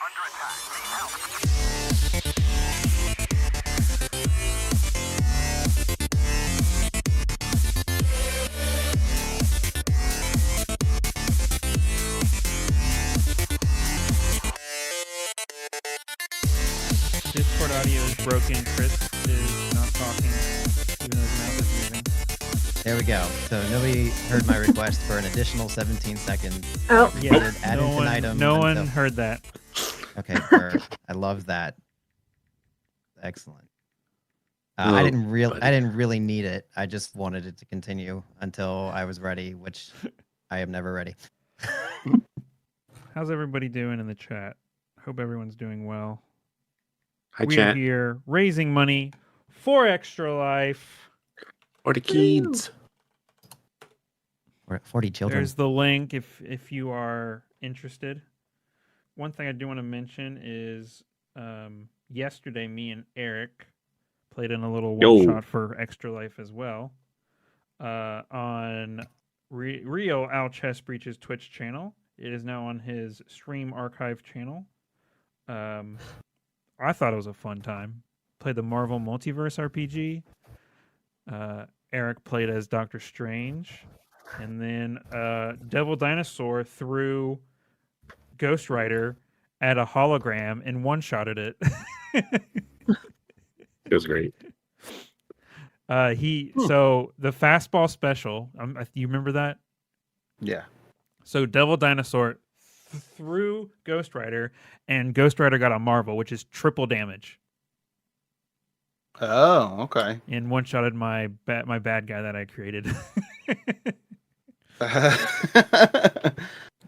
Discord audio is broken. Chris is not talking, even though his mouth is moving. There we go. So nobody heard my request for an additional 17 seconds. Yeah, Ad infinitum no one until... heard that. Okay, I love that. Excellent. I didn't really need it. I just wanted it to continue until I was ready, which I am never ready. How's everybody doing in the chat? Hope everyone's doing well. Hi, We're chat. here raising money for Extra Life. Or the kids. We're at 40 children. There's the link if you are interested. One thing I do want to mention is yesterday me and Eric played in a little one-shot for Extra Life as well on Rio Al Chess Breach's Twitch channel. It is now on his Stream Archive channel. I thought it was a fun time. Played the Marvel Multiverse RPG. Eric played as Doctor Strange. And then Devil Dinosaur threw Ghost Rider at a hologram and one-shotted it. It was great. So the fastball special, you remember that? Yeah. So Devil Dinosaur threw Ghost Rider, and Ghost Rider got a Marvel, which is triple damage. Oh, okay. And one-shotted my bad guy that I created.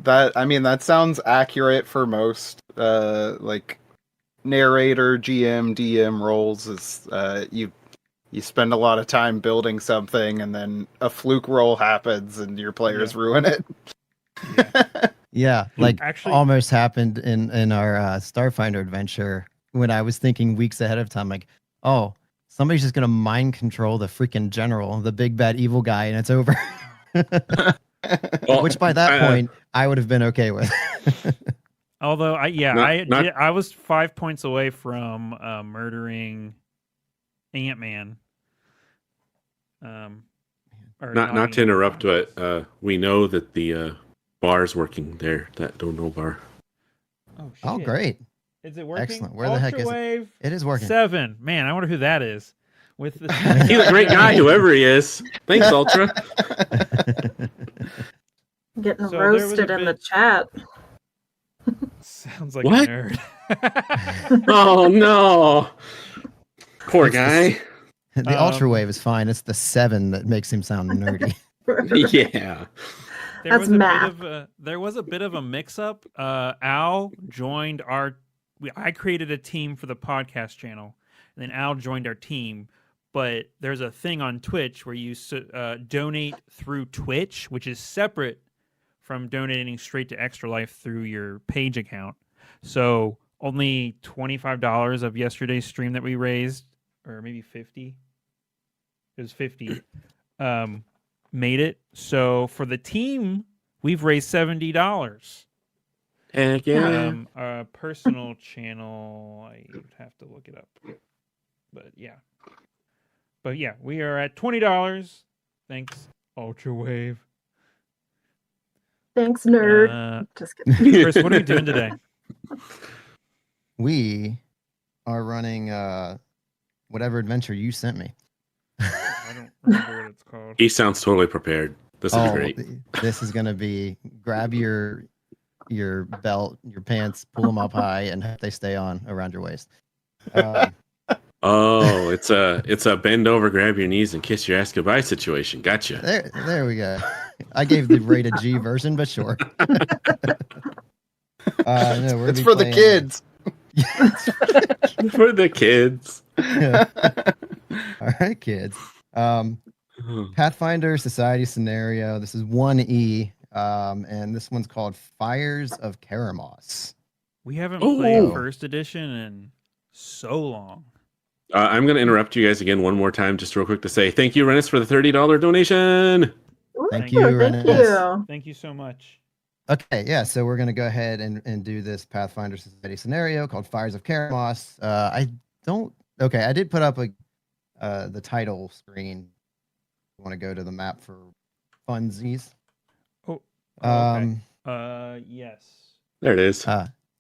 That sounds accurate for most like narrator, GM, DM roles. Is you spend a lot of time building something, and then a fluke roll happens, and your players ruin it. Yeah, like Actually, almost happened in our Starfinder adventure when I was thinking weeks ahead of time, like, oh, somebody's just gonna mind control the freaking general, the big bad evil guy, and it's over. Well, which by that point I would have been okay with. Although I was 5 points away from murdering Ant-Man. Not to interrupt, but we know that the bar's working there. That no bar. Oh, shit. Oh, great. Is it working? Excellent. Where the heck is it? It is working. 7. Man, I wonder who that is. With the He's a great guy, whoever he is. Thanks, Ultra. Getting roasted in the chat. Sounds like What? a nerd. Oh no, poor guy. The Ultra Wave is fine. It's the 7 that makes him sound nerdy. Yeah. That's math. There was a bit of a mix-up. Al joined I created a team for the podcast channel, and then Al joined our team. But there's a thing on Twitch where you donate through Twitch, which is separate from donating straight to Extra Life through your page account. So only $25 of yesterday's stream that we raised, or maybe 50. It was 50. Made it. So for the team, we've raised $70. Heck yeah. A personal channel, I would have to look it up. But yeah. But yeah, we are at $20. Thanks, Ultra Wave. Thanks, nerd. Just kidding. Chris, what are we doing today? We are running whatever adventure you sent me. I don't remember what it's called. He sounds totally prepared. This is great. This is going to be grab your belt, your pants, pull them up high, and hope they stay on around your waist. Oh, it's a bend over, grab your knees, and kiss your ass goodbye situation. Gotcha. There we go. I gave the rated G version, but sure. No, it's for the kids. For the kids. Yeah. All right, kids. Pathfinder Society Scenario. This is 1E, and this one's called Fires of Karamoss. We haven't played first edition in so long. I'm going to interrupt you guys again one more time, just real quick to say thank you, Rennis, for the $30 donation. Thank you, Rennis. Thank you so much. Okay, yeah, so we're going to go ahead and do this Pathfinder Society scenario called Fires of Karamoss. I did put up the title screen. You want to go to the map for funsies? Okay. Yes. There it is.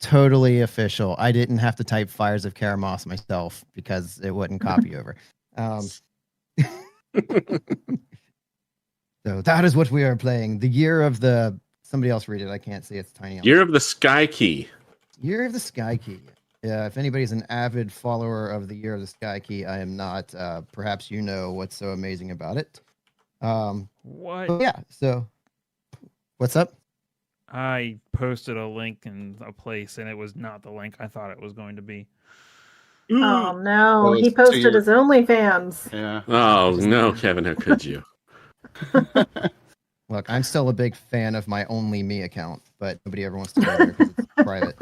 Totally official. I didn't have to type Fires of Karamoss myself because it wouldn't copy over. So that is what we are playing. The year of the... Somebody else read it. I can't see. It's tiny. Year of the Sky Key. Year of the Sky Key. Yeah, if anybody's an avid follower of the Year of the Sky Key, I am not. Perhaps you know what's so amazing about it. What? Yeah, so what's up? I posted a link in a place, and it was not the link I thought it was going to be. Oh, no. He posted his OnlyFans. Yeah. Oh, no, Kevin, how could you? Look, I'm still a big fan of my Only Me account, but nobody ever wants to go there because it's private.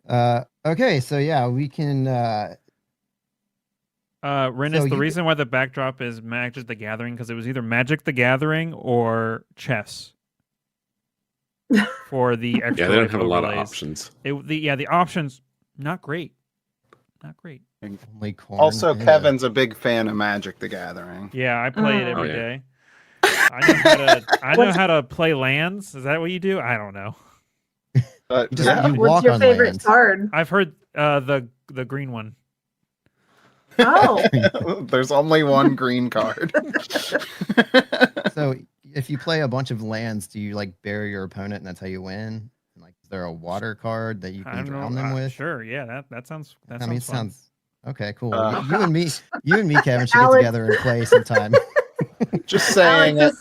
So, okay, so yeah, we can. Rennis, the reason why the backdrop is Magic the Gathering because it was either Magic the Gathering or chess for the extra. Yeah, they don't have overlays. a lot of options. The options not great, not great. Also, Kevin's a big fan of Magic the Gathering. Yeah, I play it every day. I know how to play lands. Is that what you do? I don't know. What's your favorite card? I've heard the green one. Oh, there's only one green card. So if you play a bunch of lands, do you like bury your opponent and that's how you win? Like, is there a water card that you can drown them with? Sure, yeah, that sounds. It sounds okay. Cool. Oh, you and me, Kevin, should get together and play sometime. Just saying, as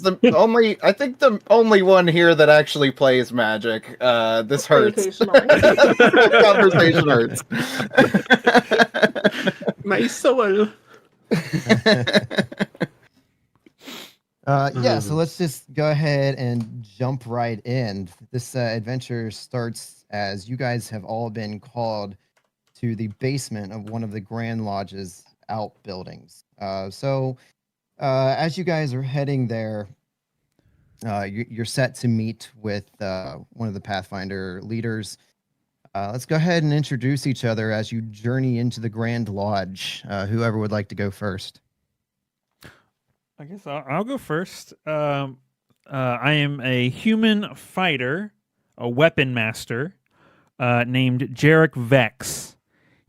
the only, I think the only one here that actually plays Magic. This hurts. Conversation hurts. My soul. Yeah, so let's just go ahead and jump right in. This adventure starts as you guys have all been called to the basement of one of the Grand Lodge's outbuildings. So as you guys are heading there, you're set to meet with one of the Pathfinder leaders. Let's go ahead and introduce each other as you journey into the Grand Lodge. Whoever would like to go first. I guess I'll go first. I am a human fighter, a weapon master, named Jarek Vex.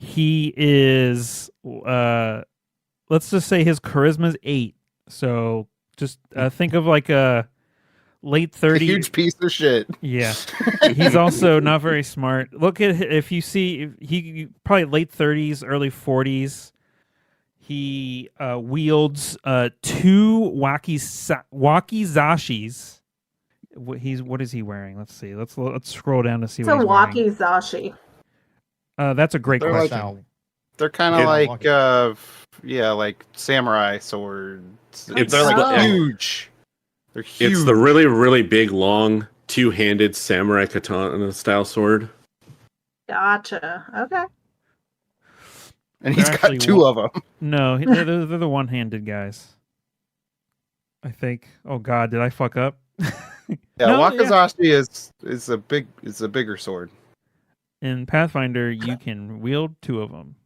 He is, let's just say his charisma's 8. So just think of like a late 30s. Huge piece of shit. Yeah. He's also not very smart. Look at, if you see, he probably late 30s, early 40s. He wields 2 wakizashis. What is he wearing? Let's see. Let's scroll down to see what he's wearing. It's a wakizashi. That's a great question. Like, they're kind of like samurai swords. They're like huge. They're huge. It's the really, really big, long, 2-handed samurai katana style sword. Gotcha. Okay. And he's got 2 of them. No, they're the one-handed guys. I think. Oh God, did I fuck up? Wakizashi is a bigger sword. In Pathfinder, you can wield 2 of them.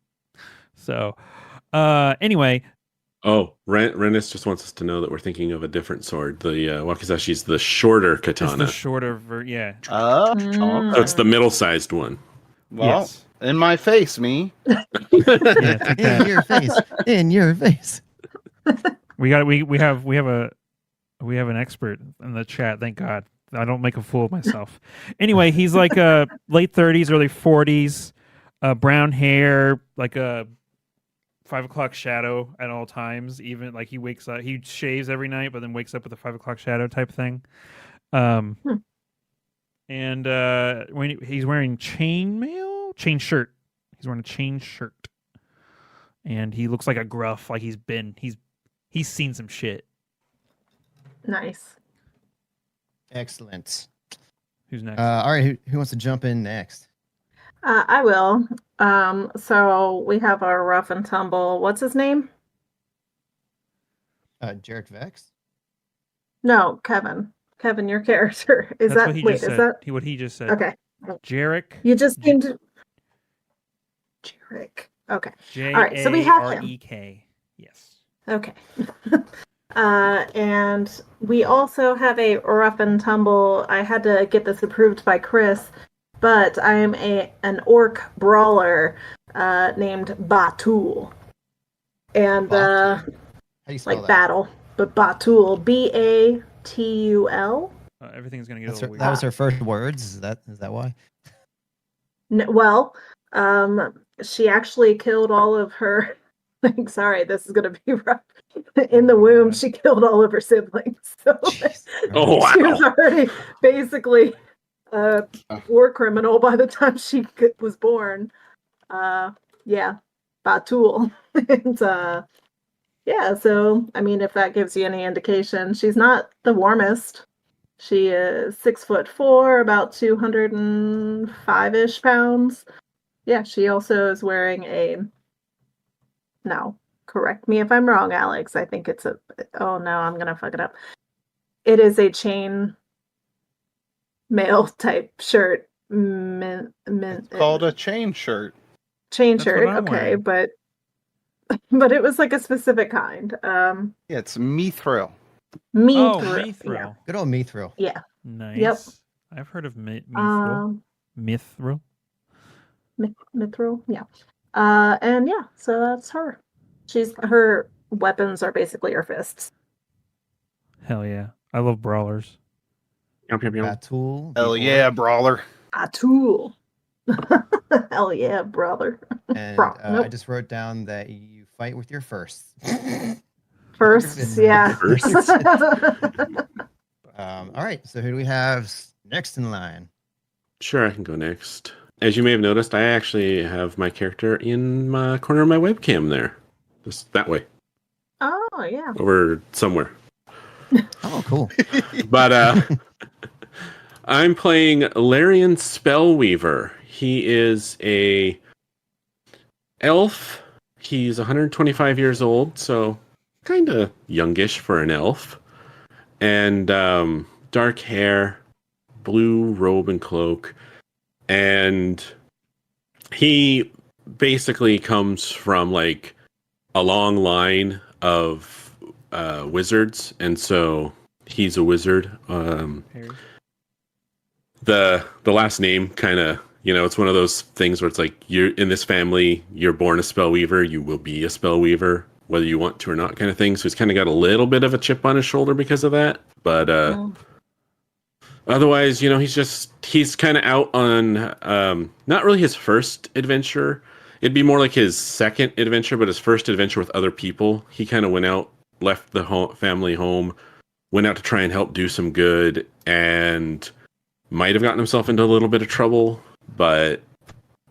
So, anyway. Oh, Rennis just wants us to know that we're thinking of a different sword. The wakizashi is the shorter katana. It's the shorter, yeah. So it's the middle-sized one. Well, yes. In my face, me. In your face. In your face. We have an expert in the chat. Thank God. I don't make a fool of myself. Anyway, he's like late 30s, early 40s, brown hair, like a 5 o'clock shadow at all times. Even like he wakes up, he shaves every night, but then wakes up with a 5 o'clock shadow type thing. And when he's wearing chain shirt. He's wearing a chain shirt, and he looks like a gruff. Like he's seen some shit. Nice. Excellent. Who's next? All right, who wants to jump in next? I will. So we have our rough and tumble. What's his name? Jarek Vex. No, Kevin. Kevin, your character. Is That's that what he wait, just is said. that What he just said. okay. Jarek. You just seemed Jarek. Okay. J All right, so we have him. Jarek. Yes. Okay. And we also have a rough and tumble. I had to get this approved by Chris, but I am an orc brawler named Batul. And How do you spell like that? battle, but Batul, Batul. Everything's gonna get That's a her, little weird. that was her first words. Is that why? Well, she actually killed all of her. Like, sorry, this is gonna be rough. In the womb, she killed all of her siblings. So Jeez. Oh, wow. she was already basically a war criminal by the time she was born. Yeah, Batul. And yeah, so I mean, if that gives you any indication, she's not the warmest. She is 6'4", about 205-ish pounds. Yeah, she also is wearing a. No, correct me if I'm wrong, Alex. I think it's a. Oh no, I'm gonna fuck it up. It is a chain mail type shirt. It's called a chain shirt. Chain That's what shirt. I'm Okay, wearing. but it was like a specific kind. Yeah, it's mithril. Oh, Mithril. mithril. Good old mithril. Yeah. Nice. Yep. I've heard of mithril. Mithril. Mithril. Mithril. Yeah. And yeah, so that's her. Her weapons are basically her fists. Hell yeah. I love brawlers. Yum, yum, yum. Batul. Hell the yeah, orc, brawler. A tool. Hell yeah, brother. And Nope. I just wrote down that you fight with your firsts. Firsts, yeah. Firsts. All right. So who do we have next in line? Sure, I can go next. As you may have noticed, I actually have my character in my corner of my webcam there. Just that way. Oh, yeah. Over somewhere. Oh, cool. But I'm playing Larian Spellweaver. He is a elf. He's 125 years old, so kind of youngish for an elf. And dark hair, blue robe and cloak. And he basically comes from like a long line of wizards, and so he's a wizard. Harry. The last name kind of, it's one of those things where it's like, you're in this family, you're born a spellweaver, you will be a spellweaver, whether you want to or not, kind of thing. So he's kind of got a little bit of a chip on his shoulder because of that. But otherwise, he's kind of out on not really his first adventure. It'd be more like his second adventure, but his first adventure with other people. He kind of went out, left the family home, went out to try and help do some good, and might have gotten himself into a little bit of trouble, but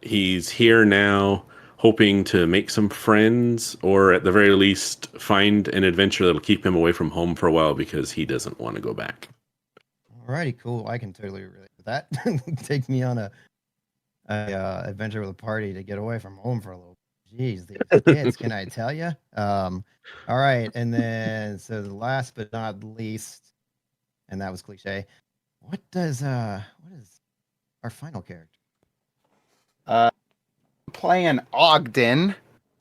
he's here now hoping to make some friends, or at the very least find an adventure that'll keep him away from home for a while because he doesn't want to go back. Alrighty, cool. I can totally relate with that. Take me on a adventure with a party to get away from home for a little. Jeez, these kids, can I tell you? All right, and then so the last but not least, and that was cliche. What is our final character? Playing Ogden,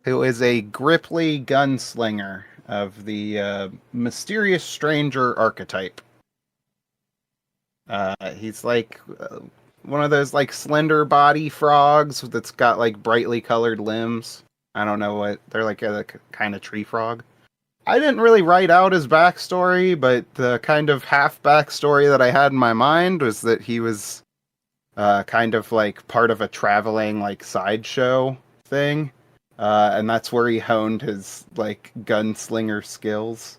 who is a Gripply gunslinger of the mysterious stranger archetype. He's like one of those like slender body frogs that's got like brightly colored limbs. I don't know what they're like, a kind of tree frog. I didn't really write out his backstory, but the kind of half backstory that I had in my mind was that he was kind of like part of a traveling like sideshow thing, and that's where he honed his like gunslinger skills.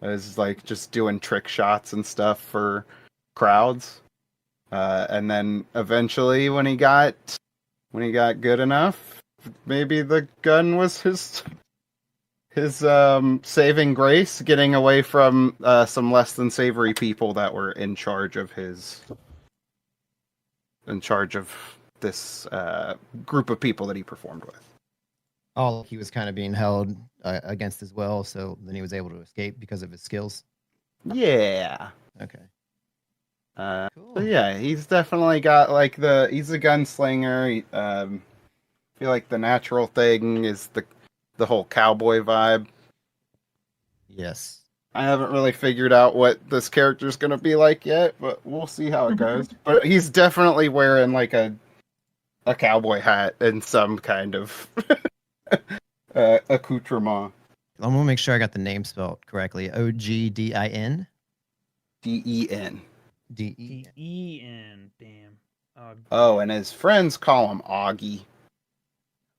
It was like just doing trick shots and stuff for crowds, and then eventually when he got good enough, maybe the gun was his saving grace, getting away from some less than savory people that were in charge of this group of people that he performed with. He was kind of being held against his will, so then he was able to escape because of his skills. Yeah. Okay. So Cool. yeah, he's definitely got like he's a gunslinger. I feel like the natural thing is the whole cowboy vibe. Yes. I haven't really figured out what this character's gonna be like yet, but we'll see how it goes. But he's definitely wearing like a cowboy hat and some kind of accoutrement. I'm gonna make sure I got the name spelled correctly. Ogdin. Den. DE. D-E-N. Damn. Oh, and his friends call him Augie.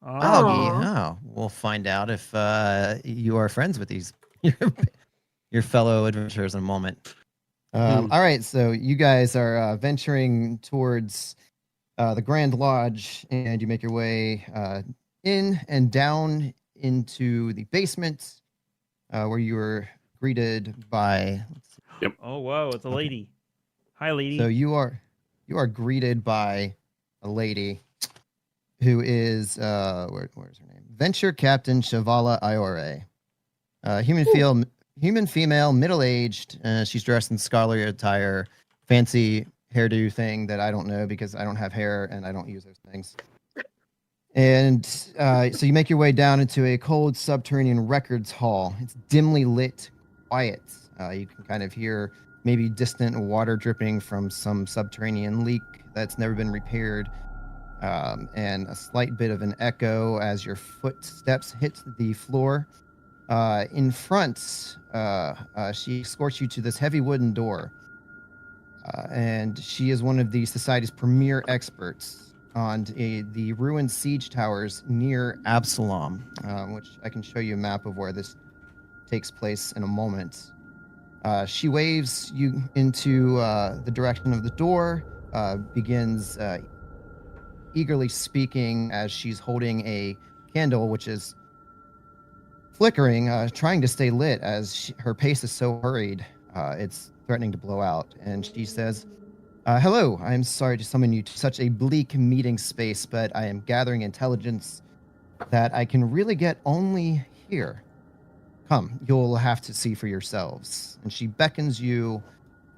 Augie. Aw. Oh, we'll find out if you are friends with these your fellow adventurers in a moment. All right, so you guys are venturing towards the Grand Lodge, and you make your way in and down into the basement, where you were greeted by. Oh, whoa, it's a lady. Hi, lady. So you are greeted by a lady who is where's her name? Venture Captain Shavala Iore. Human female, middle-aged. She's dressed in scholarly attire, fancy hairdo thing that I don't know because I don't have hair and I don't use those things. And so you make your way down into a cold subterranean records hall. It's dimly lit, quiet. You can kind of hear maybe distant water dripping from some subterranean leak that's never been repaired, and a slight bit of an echo as your footsteps hit the floor. In front, she escorts you to this heavy wooden door, and she is one of the society's premier experts on the ruined siege towers near Absalom, which I can show you a map of where this takes place in a moment. She waves you into the direction of the door, begins eagerly speaking as she's holding a candle, which is flickering, trying to stay lit as her pace is so hurried, it's threatening to blow out. And she says, hello, I am sorry to summon you to such a bleak meeting space, but I am gathering intelligence that I can really get only here. Come, you'll have to see for yourselves. And she beckons you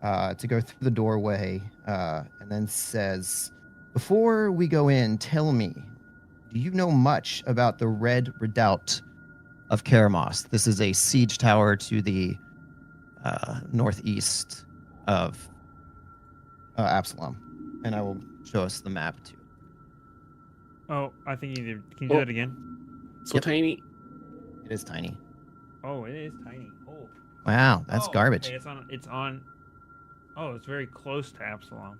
to go through the doorway, and then says, before we go in, tell me, do you know much about the Red Redoubt of Karamoss? This is a siege tower to the northeast of Absalom. And I will show us the map, too. Oh, I think you did. Can you do that again? So tiny. It is tiny. Oh, it is tiny. Oh. Wow, that's garbage. Okay, it's on. Oh, it's very close to Absalom.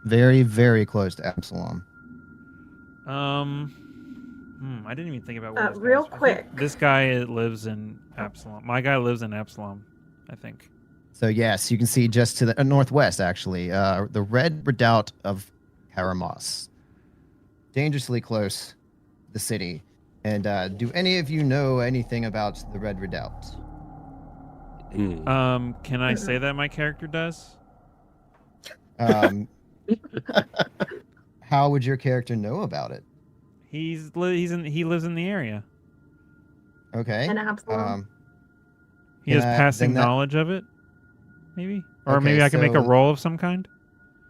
Very, very close to Absalom. I didn't even think about where this guy real is. I think quick. This guy lives in Absalom. My guy lives in Absalom, I think. So yes, you can see just to the northwest, actually, the Red Redoubt of Karamoss. Dangerously close to the city. And do any of you know anything about the Red Redoubt? Can I say that my character does? How would your character know about it? He lives in the area. Okay. And Absalom. He has Then passing that- knowledge of it, maybe, or Okay, maybe I can make a so- roll of some kind.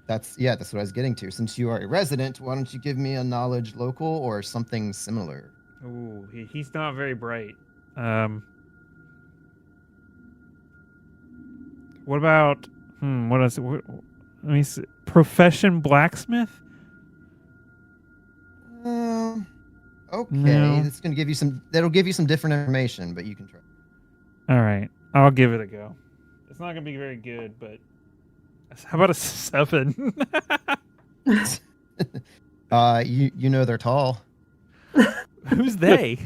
That's what I was getting to. Since you are a resident, why don't you give me a knowledge local or something similar? Ooh, he's not very bright. What about what else? Let me see. Profession blacksmith. Okay, No. it's gonna give you some. That'll give you some different information, but you can try. All right, I'll give it a go. It's not gonna be very good, but how about a 7? You know they're tall. Who's they?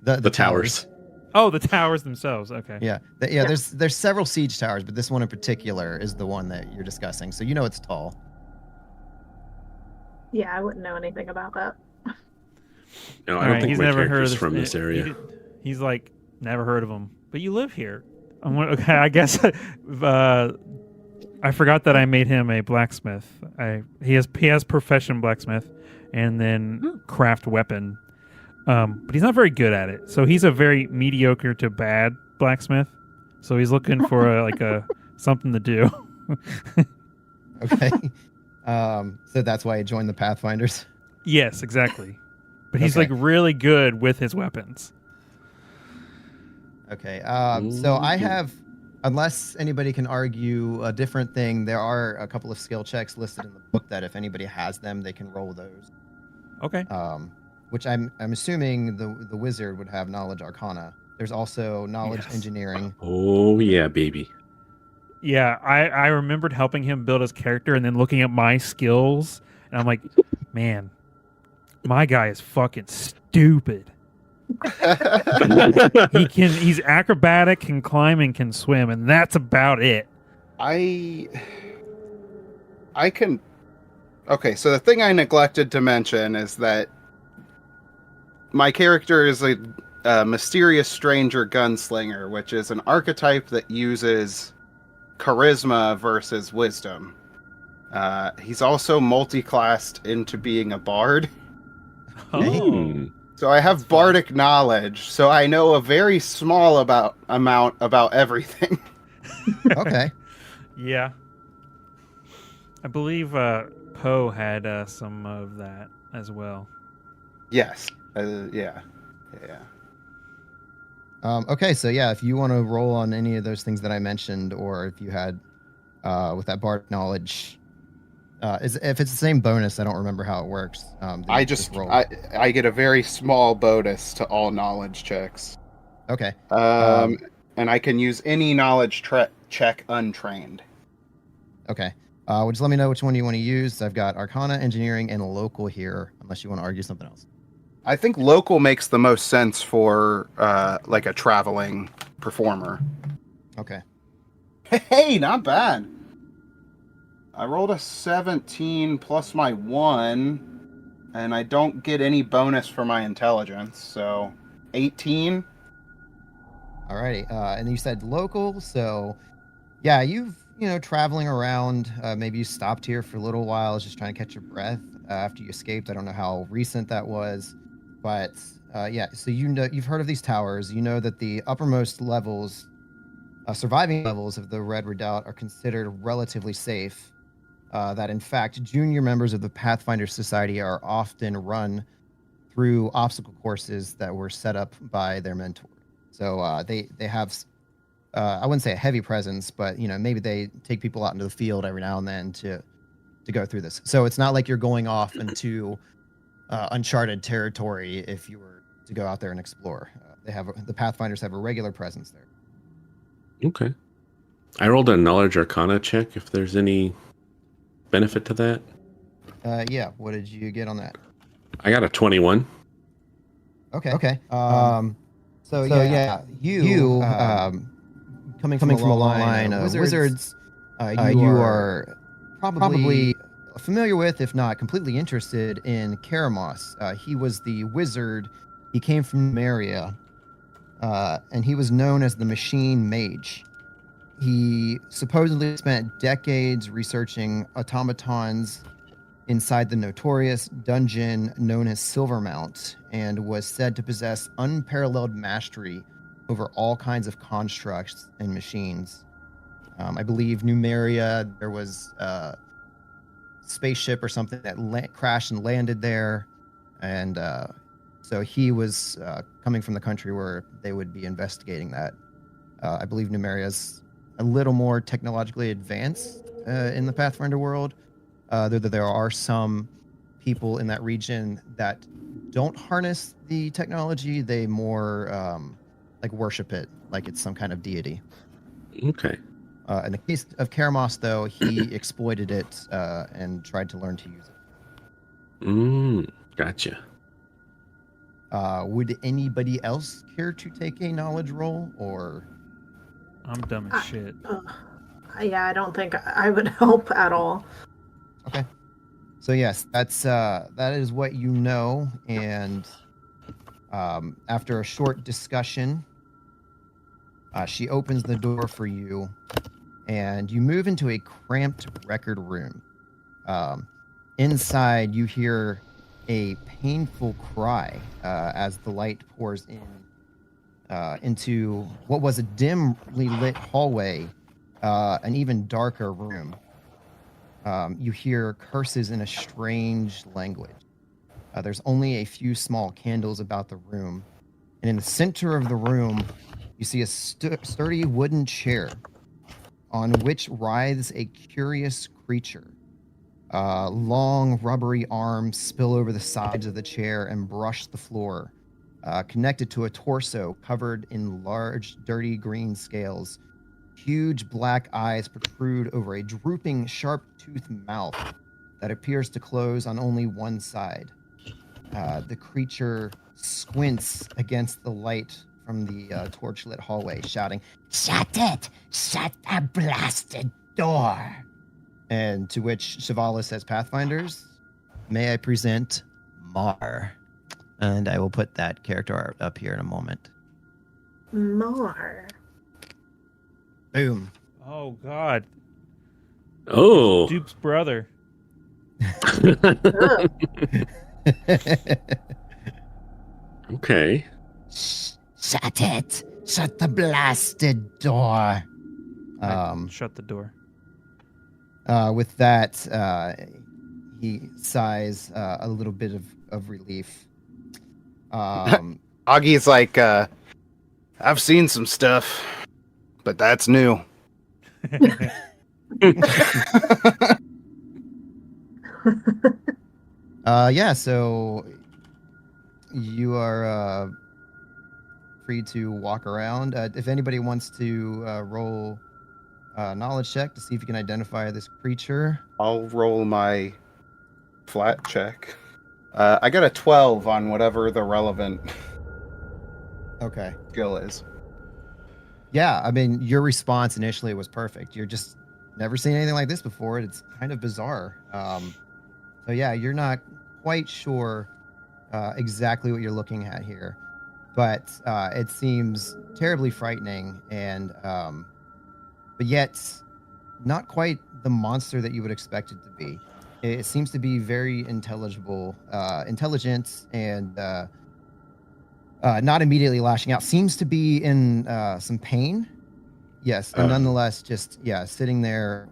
The towers. Oh, the towers themselves. Okay. Yeah, There's several siege towers, but this one in particular is the one that you're discussing. So you know it's tall. Yeah, I wouldn't know anything about that. No, All I don't right, think he's my never heard character's of from this area. He's like never heard of him, but you live here. Okay, I guess I forgot that I made him a blacksmith. He has profession blacksmith, and then craft weapon. But he's not very good at it. So he's a very mediocre to bad blacksmith. so he's looking for a something to do. Okay. So that's why he joined the Pathfinders. Yes, exactly. But he's Okay. like really good with his weapons. Okay. So I have, unless anybody can argue a different thing, there are a couple of skill checks listed in the book that if anybody has them, they can roll those. Okay. Which I'm assuming the wizard would have knowledge arcana. There's also knowledge Yes. engineering. Oh yeah, baby. Yeah, I remembered helping him build his character and then looking at my skills, and I'm like, man, my guy is fucking stupid. He's acrobatic, can climb, and can swim, and that's about it. I can. Okay, so the thing I neglected to mention is that my character is a mysterious stranger gunslinger, which is an archetype that uses charisma versus wisdom. He's also multi-classed into being a bard. Oh, So I have bardic knowledge, so I know a very small amount about everything. Okay. yeah. I believe Poe had some of that as well. Yes. Yeah. Okay, so yeah, if you want to roll on any of those things that I mentioned, or if you had with that bardic knowledge, if it's the same bonus, I don't remember how it works. Then I you just roll. I get a very small bonus to all knowledge checks. Okay. And I can use any knowledge check untrained. Okay. Well, just let me know which one you want to use. I've got Arcana, Engineering, and Local here, unless you want to argue something else. I think local makes the most sense for like a traveling performer. Okay. Hey, not bad. I rolled a 17 plus my 1, and I don't get any bonus for my intelligence, so 18. Alrighty. And you said local, so yeah, traveling around. Maybe you stopped here for a little while, just trying to catch your breath after you escaped. I don't know how recent that was, but yeah. So you've heard of these towers. You know that the uppermost levels, surviving levels of the Red Redoubt are considered relatively safe. That in fact, junior members of the Pathfinder Society are often run through obstacle courses that were set up by their mentor. So they have, I wouldn't say a heavy presence, but maybe they take people out into the field every now and then to go through this. So it's not like you're going off into uncharted territory if you were to go out there and explore. The Pathfinders have a regular presence there. Okay. I rolled a knowledge arcana check if there's any benefit to that. Yeah. What did you get on that? I got a 21. Okay. So yeah, you coming from a long line of wizards, you are probably familiar with, if not completely interested in Karamoss. He was the wizard. He came from Numeria, and he was known as the Machine Mage. He supposedly spent decades researching automatons inside the notorious dungeon known as Silvermount, and was said to possess unparalleled mastery over all kinds of constructs and machines. I believe Numeria, there was a spaceship or something that crashed and landed there, and so he was coming from the country where they would be investigating that. I believe Numeria's a little more technologically advanced in the Pathfinder world. Though there are some people in that region that don't harness the technology. They more like worship it like it's some kind of deity. Okay. In the case of Karamoss, though, he exploited it and tried to learn to use it. Gotcha. Would anybody else care to take a knowledge roll, or? I'm dumb as shit. Yeah, I don't think I would help at all. Okay. So yes, that is what you know, and after a short discussion, she opens the door for you, and you move into a cramped record room. Inside, you hear a painful cry as the light pours in into what was a dimly lit hallway, an even darker room. You hear curses in a strange language. There's only a few small candles about the room. And in the center of the room, you see a sturdy wooden chair on which writhes a curious creature. Long, rubbery arms spill over the sides of the chair and brush the floor, connected to a torso covered in large, dirty green scales. Huge black eyes protrude over a drooping, sharp-toothed mouth that appears to close on only one side. The creature squints against the light from the torch-lit hallway, shouting, "Shut it! Shut the blasted door!" And to which Shivala says, "Pathfinders, may I present Mar?" And I will put that character up here in a moment. Mar. Boom. Oh God, Oh. Duke's brother. Ugh. Okay. Shut it! Shut the blasted door! Shut the door. With that, he sighs a little bit of relief. Augie's like, I've seen some stuff, but that's new. Yeah, so you are free to walk around. If anybody wants to roll a knowledge check to see if you can identify this creature. I'll roll my flat check. I got a 12 on whatever the relevant Okay. skill is. Yeah, I mean, your response initially was perfect. You're just never seen anything like this before. It's kind of bizarre. So yeah, you're not quite sure exactly what you're looking at here, but it seems terribly frightening, and but yet not quite the monster that you would expect it to be. It seems to be very intelligent, and not immediately lashing out. Seems to be in some pain. Yes, and nonetheless, just sitting there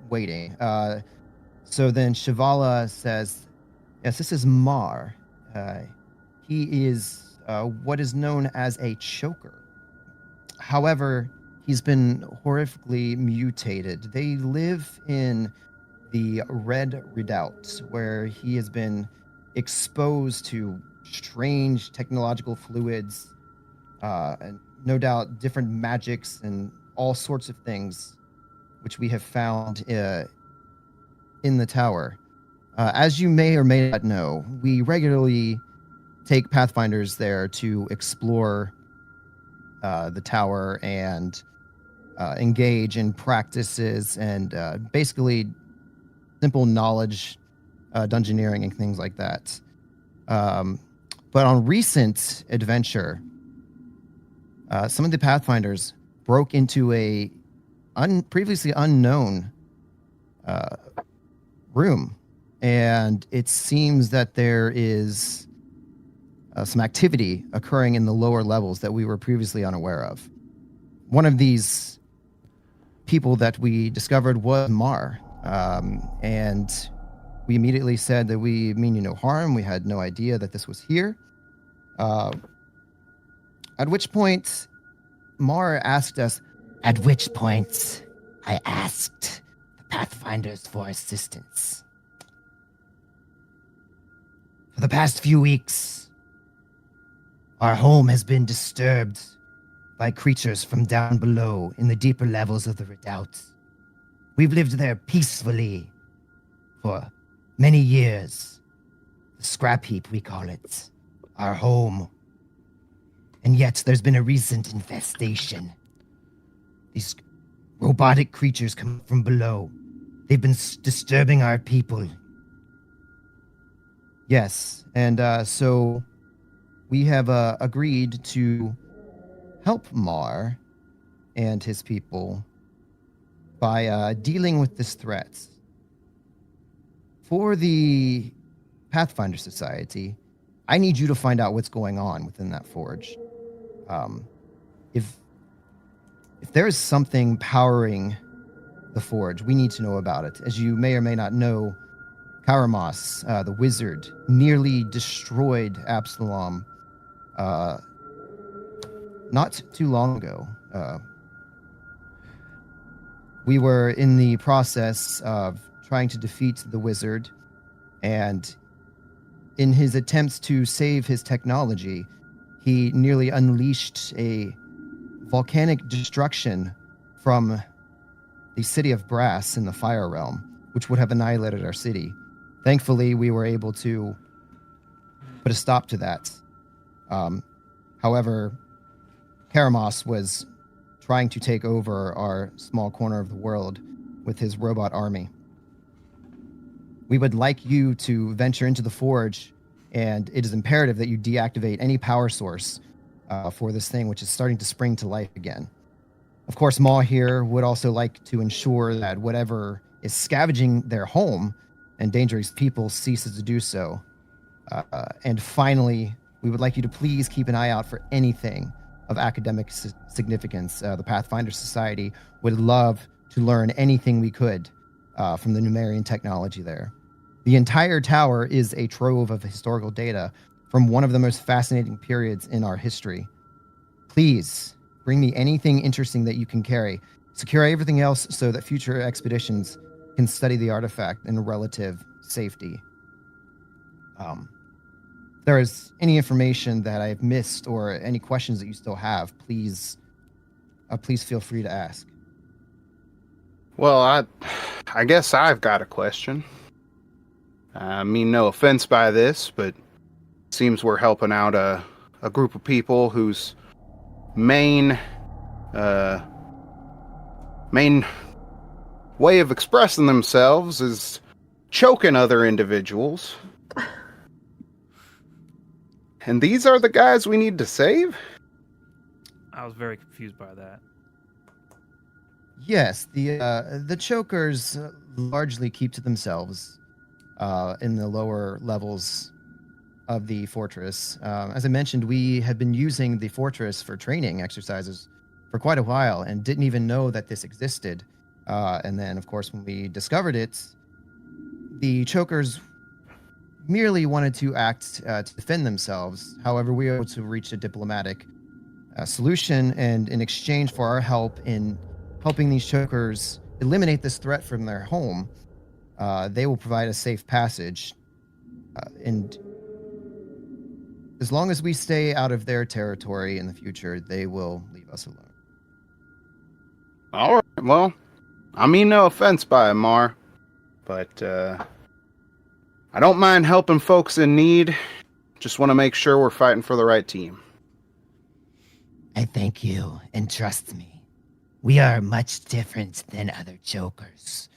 waiting. So then Shivala says, "Yes, this is Mar. He is what is known as a choker. However, he's been horrifically mutated. They live in the Red Redoubt, where he has been exposed to strange technological fluids, and no doubt different magics and all sorts of things, which we have found in the tower. As you may or may not know, we regularly take Pathfinders there to explore the tower and engage in practices and basically simple knowledge, dungeoneering, and things like that. But on recent adventure, some of the Pathfinders broke into a previously unknown room, and it seems that there is some activity occurring in the lower levels that we were previously unaware of. One of these people that we discovered was Mar, and we immediately said that we mean you no harm. We had no idea that this was here. At which point, Mar asked us, at which point I asked the Pathfinders for assistance. For the past few weeks, our home has been disturbed by creatures from down below in the deeper levels of the Redoubt. We've lived there peacefully for many years. The scrap heap, we call it. Our home. And yet there's been a recent infestation. These robotic creatures come from below. They've been disturbing our people. Yes, and so we have agreed to help Mar and his people by dealing with this threat. For the Pathfinder Society, I need you to find out what's going on within that forge. If there is something powering the forge, we need to know about it. As you may or may not know, Karamoss, the wizard, nearly destroyed Absalom not too long ago. We were in the process of trying to defeat the wizard, and in his attempts to save his technology, he nearly unleashed a volcanic destruction from the city of Brass in the Fire Realm, which would have annihilated our city. Thankfully, we were able to put a stop to that. However, Karamoss was trying to take over our small corner of the world with his robot army. We would like you to venture into the forge, and it is imperative that you deactivate any power source for this thing, which is starting to spring to life again. Of course, Maw here would also like to ensure that whatever is scavenging their home and endangering people ceases to do so. And finally, we would like you to please keep an eye out for anything of academic significance. The Pathfinder Society would love to learn anything we could from the Numerian technology there. The entire tower is a trove of historical data from one of the most fascinating periods in our history. Please bring me anything interesting that you can carry. Secure everything else so that future expeditions can study the artifact in relative safety. If there is any information that I've missed or any questions that you still have, please feel free to ask. Well, I guess I've got a question. I mean, no offense by this, but it seems we're helping out a group of people whose main way of expressing themselves is choking other individuals. And these are the guys we need to save? I was very confused by that. Yes, the chokers largely keep to themselves in the lower levels of the fortress. As I mentioned, we have been using the fortress for training exercises for quite a while and didn't even know that this existed. And then, of course, when we discovered it, the chokers merely wanted to act to defend themselves. However, we were able to reach a diplomatic solution, and in exchange for our help in helping these chokers eliminate this threat from their home, they will provide a safe passage. And as long as we stay out of their territory in the future, they will leave us alone. All right, well, I mean no offense by it, Mar, but I don't mind helping folks in need. Just want to make sure we're fighting for the right team. I thank you, and trust me, we are much different than other jokers.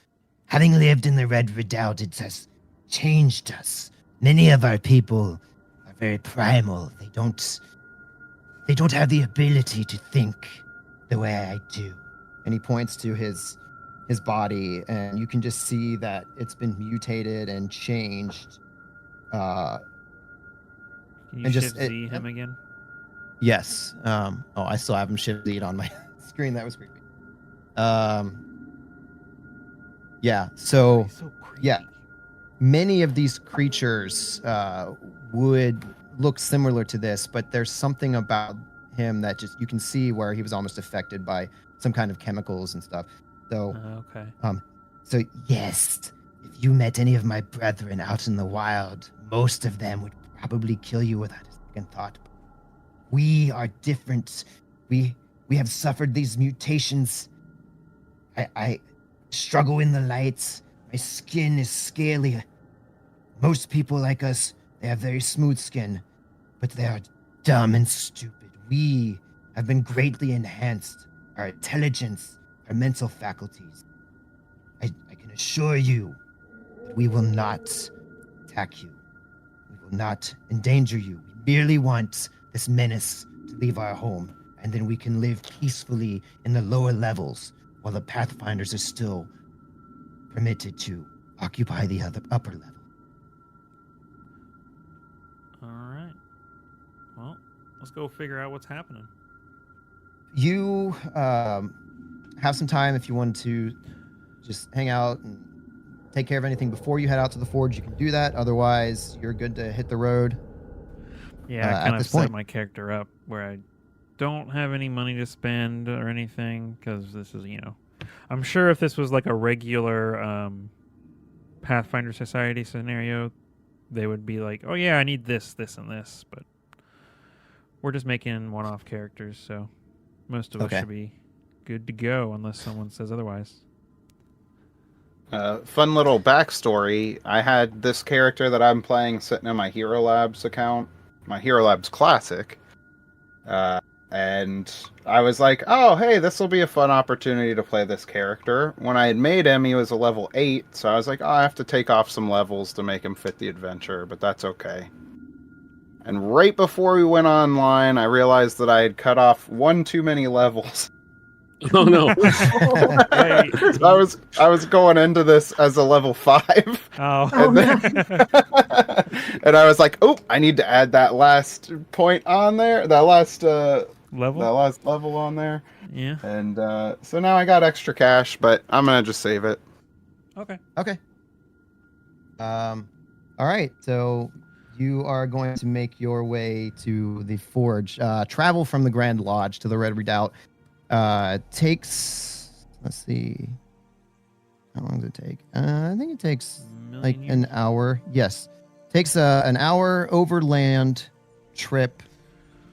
Having lived in the Red Redoubt, it has changed us. Many of our people are very primal. They don't have the ability to think the way I do. And he points to his body, and you can just see that it's been mutated and changed. Can you And shift just- Z him again? Yes. I still have him shifted on my screen. That was creepy. Yeah. So He's so creepy. yeah. Many of these creatures would look similar to this, but there's something about him that just you can see where he was almost affected by some kind of chemicals and stuff. So Okay. so Yes, if you met any of my brethren out in the wild, most of them would probably kill you without a second thought. We are different. We have suffered these mutations. I struggle in the lights. My skin is scaly. Most people like us, they have very smooth skin, but they are dumb and stupid. We have been greatly enhanced. Our intelligence, our mental faculties. I can assure you that we will not attack you. We will not endanger you. We merely want this menace to leave our home, and then we can live peacefully in the lower levels while the Pathfinders are still permitted to occupy the upper level. All right. Well, let's go figure out what's happening. you have some time if you want to just hang out and take care of anything before you head out to the forge. You can do that. Otherwise, you're good to hit the road. Yeah, I at kind of this set point. my character up where I don't have any money to spend or anything because this is, I'm sure if this was like a regular Pathfinder Society scenario, they would be like, oh yeah, I need this, this, and this. But we're just making one-off characters, so most of us Okay. should be good to go unless someone says otherwise. Fun little backstory. I had this character that I'm playing sitting in my Hero Labs account, my Hero Labs Classic. And I was like, oh, hey, this will be a fun opportunity to play this character. When I had made him, he was a level 8, so I was like, oh, I have to take off some levels to make him fit the adventure, but that's okay. And right before we went online, I realized that I had cut off one too many levels. Oh no. Wait. So I was going into this as a level 5. Oh. And, and I was like, oh, I need to add that last point on there, that last Level? on there. Yeah. And so now I got extra cash, but I'm gonna just save it. Okay. Okay. All right. So you are going to make your way to the forge. Travel from the Grand Lodge to the Red Redoubt. Takes. Let's see. How long does it take? I think it takes like an hour. Yes, takes an hour overland trip.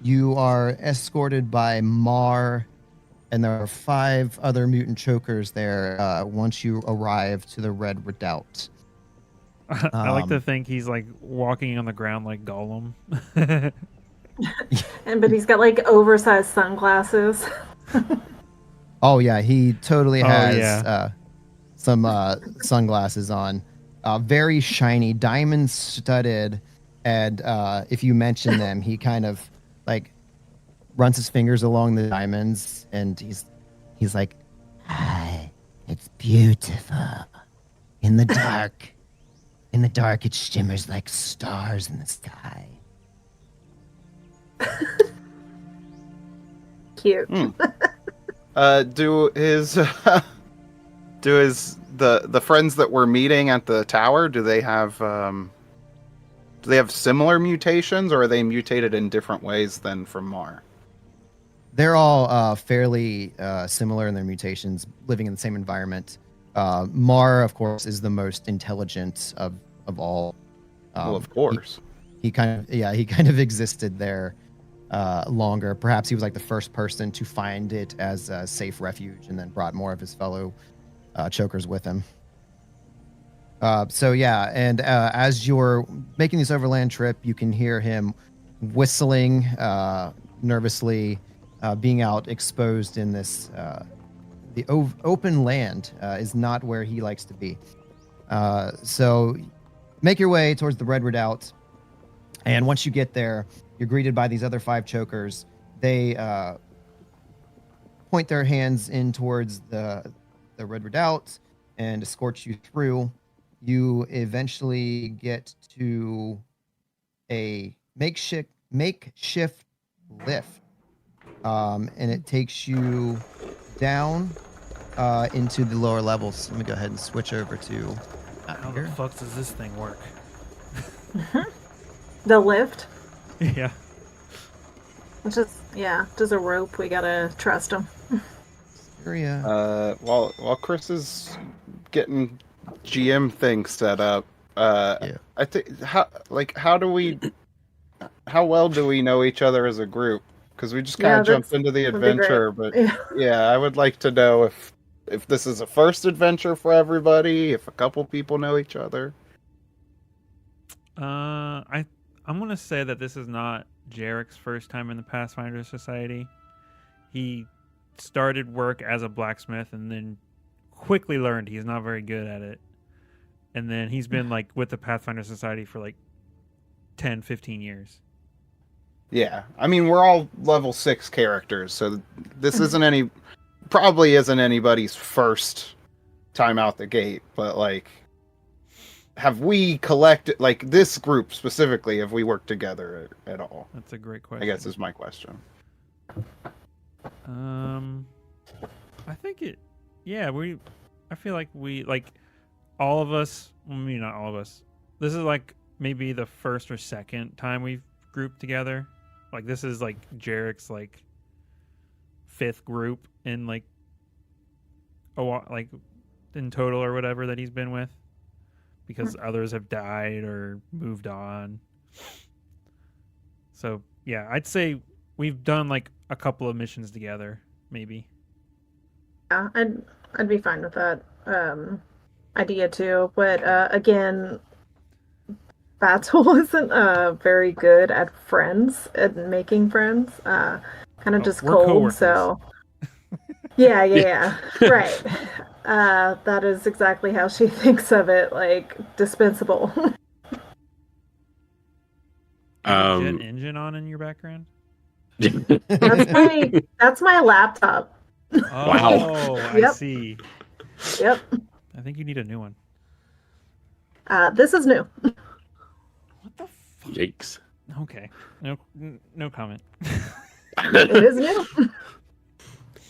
You are escorted by Mar, and there are 5 other mutant chokers there. Once you arrive to the Red Redoubt. I like to think he's like walking on the ground like Gollum. But he's got like oversized sunglasses. Oh yeah, he totally has yeah. some sunglasses on, very shiny, diamond studded, and if you mention them, he kind of like runs his fingers along the diamonds, and he's like, Hi, it's beautiful. In the dark, it shimmers like stars in the sky. Cute. Do the friends that we're meeting at the tower, do they have similar mutations, or are they mutated in different ways than from Mar? they're all fairly similar in their mutations, living in the same environment. Mar, of course, is the most intelligent of all. Well, of course. He kind of existed there longer. Perhaps he was like the first person to find it as a safe refuge, and then brought more of his fellow chokers with him. So yeah, and as you're making this overland trip, you can hear him whistling nervously, being out exposed in this. The open land is not where he likes to be. So make your way towards the Red Redoubt, and once you get there, you're greeted by these other 5 chokers. They point their hands in towards the Red Redoubt and escort you through. You eventually get to a makeshift lift, and it takes you down into the lower levels. Let me go ahead and switch over to How the fuck does this thing work? The lift. Yeah. It's just a rope. We gotta trust him. area. While Chris is getting GM things set up, Yeah. I think how well do we know each other as a group? Because we just kind of jumped into the that'd be great. adventure, but Yeah. I would like to know if this is a first adventure for everybody, if a couple people know each other. I'm gonna say that this is not Jarek's first time in the Pathfinder Society. He started work as a blacksmith and then quickly learned he's not very good at it. And then he's been like with the Pathfinder Society for like 10, 15 years. Yeah, I mean, we're all level 6 characters, so this probably isn't anybody's first time out the gate, but like, have we collected, like this group specifically, have we worked together at all? That's a great question. I guess is my question. I think it. Yeah, I feel like all of us. Well, maybe not all of us. This is like maybe the first or second time we've grouped together. Like this is like Jarek's like fifth group in like like in total or whatever that he's been with, because others have died or moved on. So yeah, I'd say we've done like a couple of missions together, maybe. Yeah, I'd be fine with that idea too. But again, Batul isn't very good at making friends. Kind of just we're cold. coworkers. So yeah, right. That is exactly how she thinks of it, like dispensable. Jet engine on in your background? That's my laptop. Oh, Wow. I Yep. see. Yep. I think you need a new one. This is new. What the fuck? Yikes. Okay. No comment. It is new.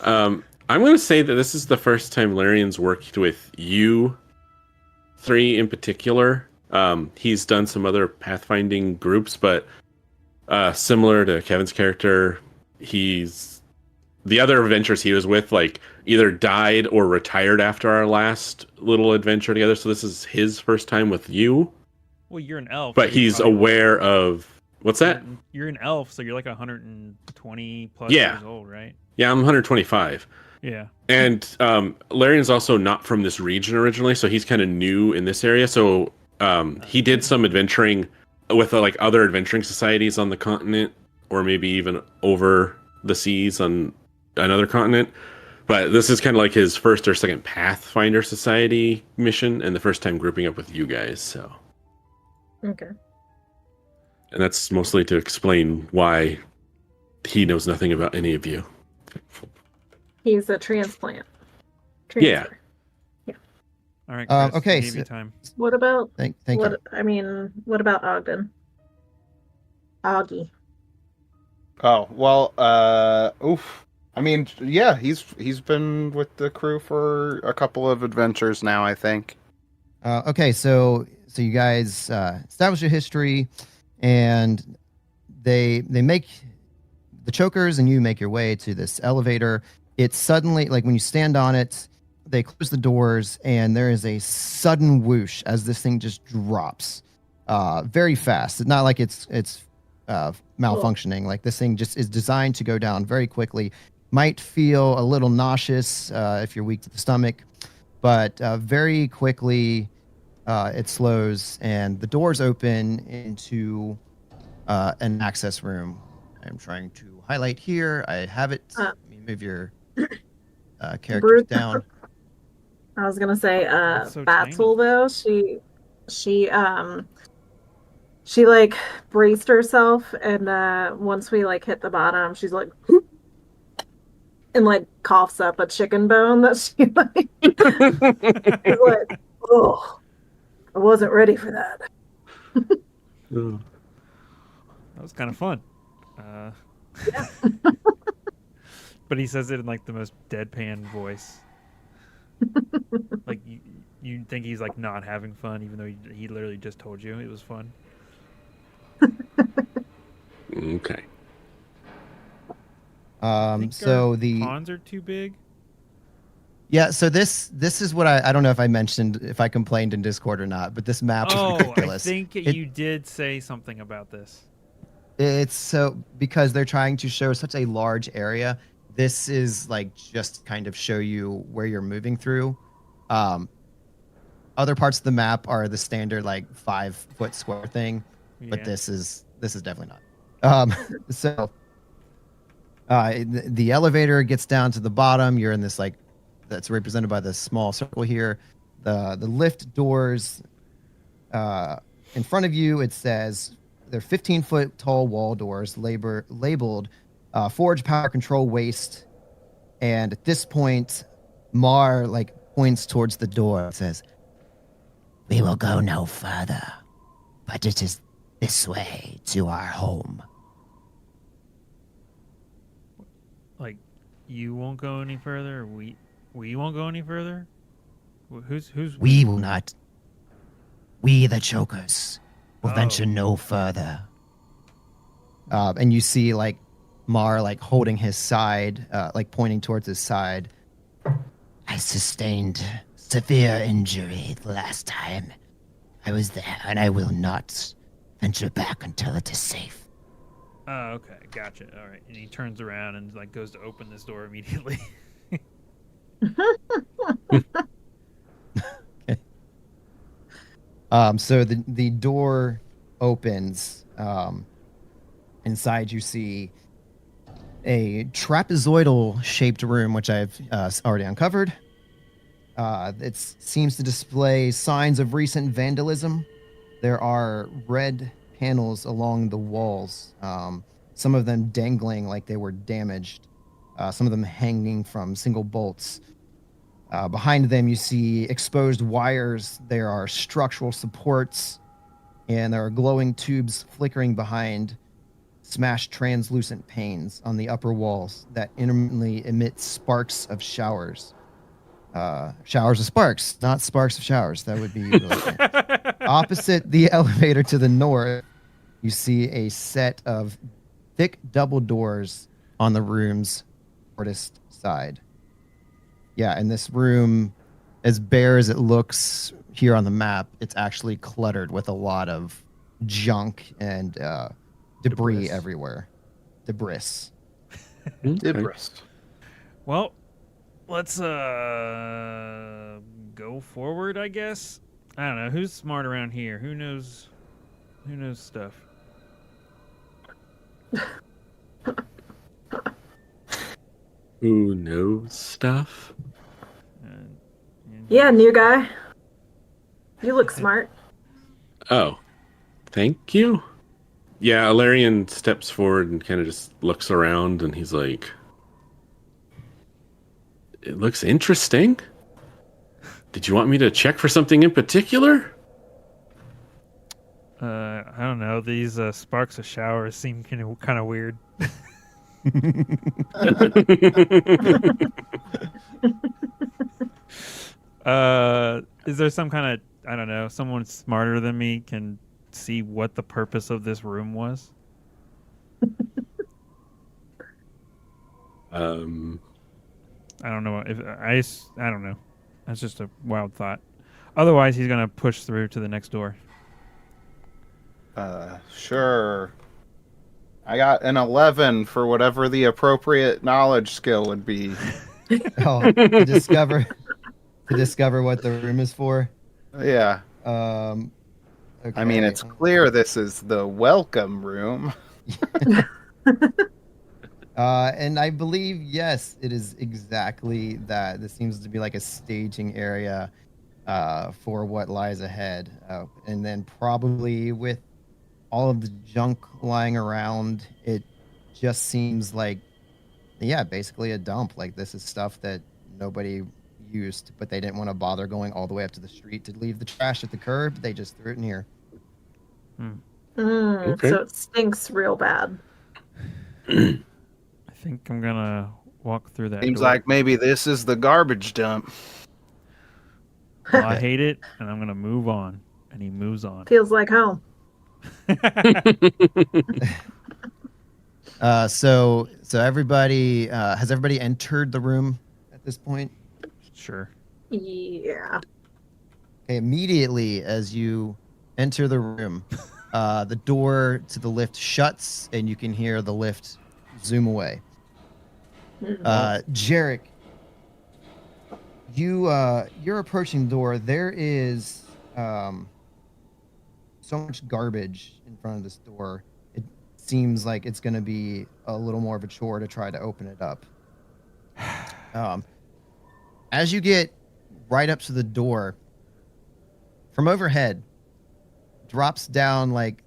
I'm going to say that this is the first time Larian's worked with you three in particular. He's done some other pathfinding groups, but similar to Kevin's character, the other adventures he was with, like, either died or retired after our last little adventure together. So this is his first time with you. Well, you're an elf. But so you're he's probably- aware of what's that? You're an elf, so you're like 120 plus Yeah. years old, right? Yeah, I'm 125. Yeah. And Larian's also not from this region originally, so he's kind of new in this area. So he did some adventuring with like other adventuring societies on the continent, or maybe even over the seas on another continent. But this is kind of like his first or second Pathfinder Society mission, and the first time grouping up with you guys. So, Okay. and that's mostly to explain why he knows nothing about any of you. He's a transplant. Yeah. Transfer. All right. Chris, okay, Gave you so- time. What about Thank you. what about Ogden? Augie. Oh well, oof. I mean, yeah, he's been with the crew for a couple of adventures now, I think. Okay, so you guys establish a history, and they make the chokers, and you make your way to this elevator. It's suddenly, like when you stand on it, they close the doors, and there is a sudden whoosh as this thing just drops, very fast. It's not like it's malfunctioning. Like this thing just is designed to go down very quickly. Might feel a little nauseous if you're weak to the stomach, but very quickly it slows, and the doors open into an access room. I'm trying to highlight here. I have it. Let me move your characters Brute. down. I was gonna say, That's so tiny. Battle though, she like braced herself, and once we like hit the bottom, she's like, and like coughs up a chicken bone that she like, she's like, oh, I wasn't ready for that. Oh. That was kind of fun. Yeah. But he says it in like the most deadpan voice. Like you think he's like not having fun, even though he literally just told you it was fun. Okay. Think So our the pawns are too big. yeah, so this is what I don't know if I mentioned, if I complained in Discord or not, but this map is Oh, I ridiculous. think you did say something about this. It's so because they're trying to show such a large area. This is like just kind of show you where you're moving through. Other parts of the map are the standard like 5-foot square thing, but Yeah. this is definitely not. So the elevator gets down to the bottom. You're in this like that's represented by this small circle here. The lift doors in front of you. It says they're 15-foot tall wall doors, labeled forge power control waste. And at this point, Mar like points towards the door and says, "We will go no further, but it is this way to our home." Like you won't go any further? Or we won't go any further? Who's We will not. We, the Chokers, will Oh. venture no further. And you see like Mar like holding his side, like pointing towards his side. I sustained severe injury the last time I was there, and I will not venture back until it is safe. Oh, okay, gotcha. All right, and he turns around and like goes to open this door immediately. So the door opens. Inside you see a trapezoidal shaped room, which I've already uncovered. It seems to display signs of recent vandalism. There are red panels along the walls, some of them dangling like they were damaged, some of them hanging from single bolts. Behind them, you see exposed wires. There are structural supports, and there are glowing tubes flickering behind smashed translucent panes on the upper walls that intermittently emit sparks of showers. Showers of sparks, not sparks of showers. That would be really fantastic. Opposite the elevator to the north, you see a set of thick double doors on the room's shortest side. Yeah, and this room, as bare as it looks here on the map, it's actually cluttered with a lot of junk and debris Debris. everywhere. Debris. Okay. Well, let's go forward, I guess. I don't know who's smart around here. Who knows stuff. Who knows stuff? Yeah, new guy. You look smart. Oh, thank you. Yeah, Alarian steps forward and kind of just looks around, and he's like, "It looks interesting. Did you want me to check for something in particular?" I don't know. These sparks of showers seem kind of weird. Is there some kind of, I don't know, someone smarter than me can see what the purpose of this room was? I don't know if I don't know. That's just a wild thought. Otherwise, he's gonna push through to the next door. Sure. I got an 11 for whatever the appropriate knowledge skill would be. Oh, to discover what the room is for. Yeah. Okay. I mean, it's clear this is the welcome room. And I believe, yes, it is exactly that. This seems to be like a staging area for what lies ahead. And then probably with all of the junk lying around, it just seems like, yeah, basically a dump. Like this is stuff that nobody used, but they didn't want to bother going all the way up to the street to leave the trash at the curb. They just threw it in here. Okay. So it stinks real bad. I think I'm gonna walk through that Seems door. like maybe this is the garbage dump. Well, I hate it, and I'm gonna move on. And he moves on. Feels like home. So everybody has everybody entered the room at this point? Sure. Yeah. Okay, immediately as you enter the room, the door to the lift shuts and you can hear the lift zoom away. Jarek, you're approaching the door. There is so much garbage in front of this door. It seems like it's going to be a little more of a chore to try to open it up. As you get right up to the door, from overhead drops down like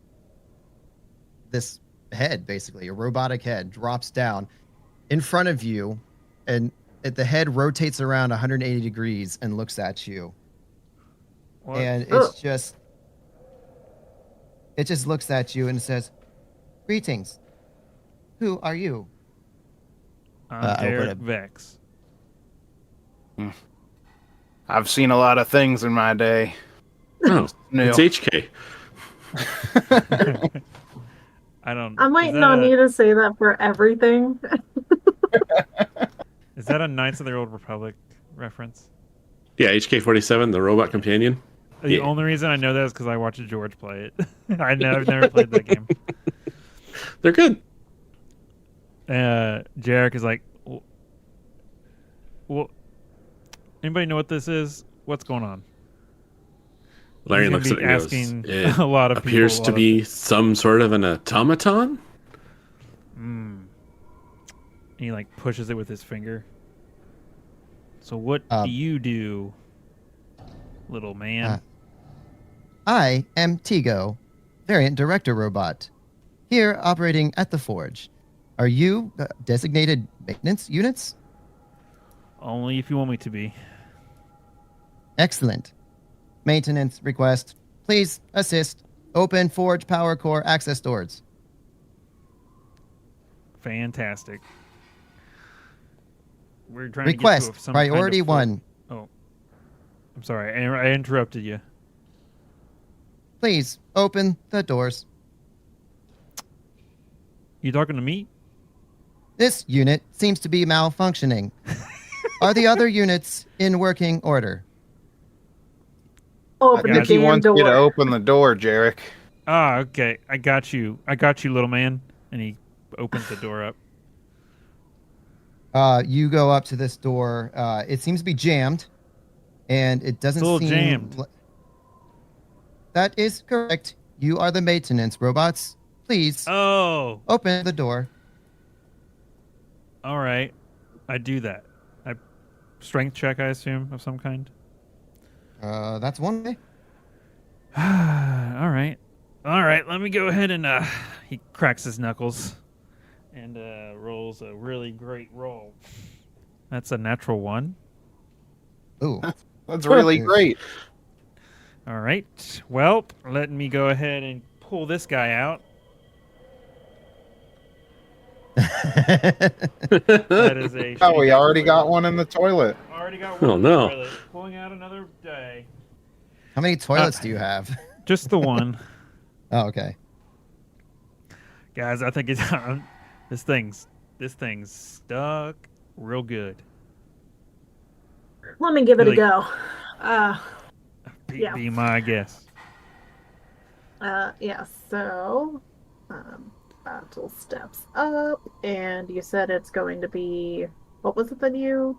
this head, basically a robotic head drops down in front of you, and the head rotates around 180 degrees and looks at you. What? And it just looks at you and says, "Greetings. Who are you?" I'll put Derek a- Vex. I've seen a lot of things in my day. Oh, No. it's HK. I don't. I might not need to say that for everything. Is that a Knights of the Old Republic reference? Yeah, HK-47, the robot companion. The Yeah. only reason I know that is because I watched George play it. I've never played that game. They're good. Jarek is like, well, anybody know what this is? What's going on? Larry He's gonna looks at be it and asking goes, a lot of people. appears to be some sort of an automaton? And he like pushes it with his finger. So what do you do, little man? I am Tigo, variant director robot, here operating at the forge. Are you designated maintenance units? Only if you want me to be. Excellent. Maintenance request. Please assist. Open forge power core access doors. Fantastic. We're trying Request to get to some priority kind of one. Oh, I'm sorry. I interrupted you. Please open the doors. You talking to me? This unit seems to be malfunctioning. Are the other units in working order? Open I the think he damn wants door. you to open the door, Jarek. Ah, okay. I got you, little man. And he opens the door up. You go up to this door. It seems to be jammed, and it doesn't Still seem jammed. That is correct. You are the maintenance robots. Please Oh, open the door. all right. I do that. Strength check, I assume, of some kind. That's one way. All right. Let me go ahead and he cracks his knuckles and rolls a really great roll. That's a natural 1. Ooh. That's really great. All right. Well, let me go ahead and pull this guy out. That is a. Oh, we shitty already got roll. one in the toilet. Already got one. Oh, in the no. toilet. Pulling out another die. How many toilets do you have? Just the one. Oh, okay. Guys, I think it's this thing's stuck real good. Let me give it a Really- go. Be, Yeah. be my guess. Yeah, so battle steps up, and you said it's going to be, what was it that you,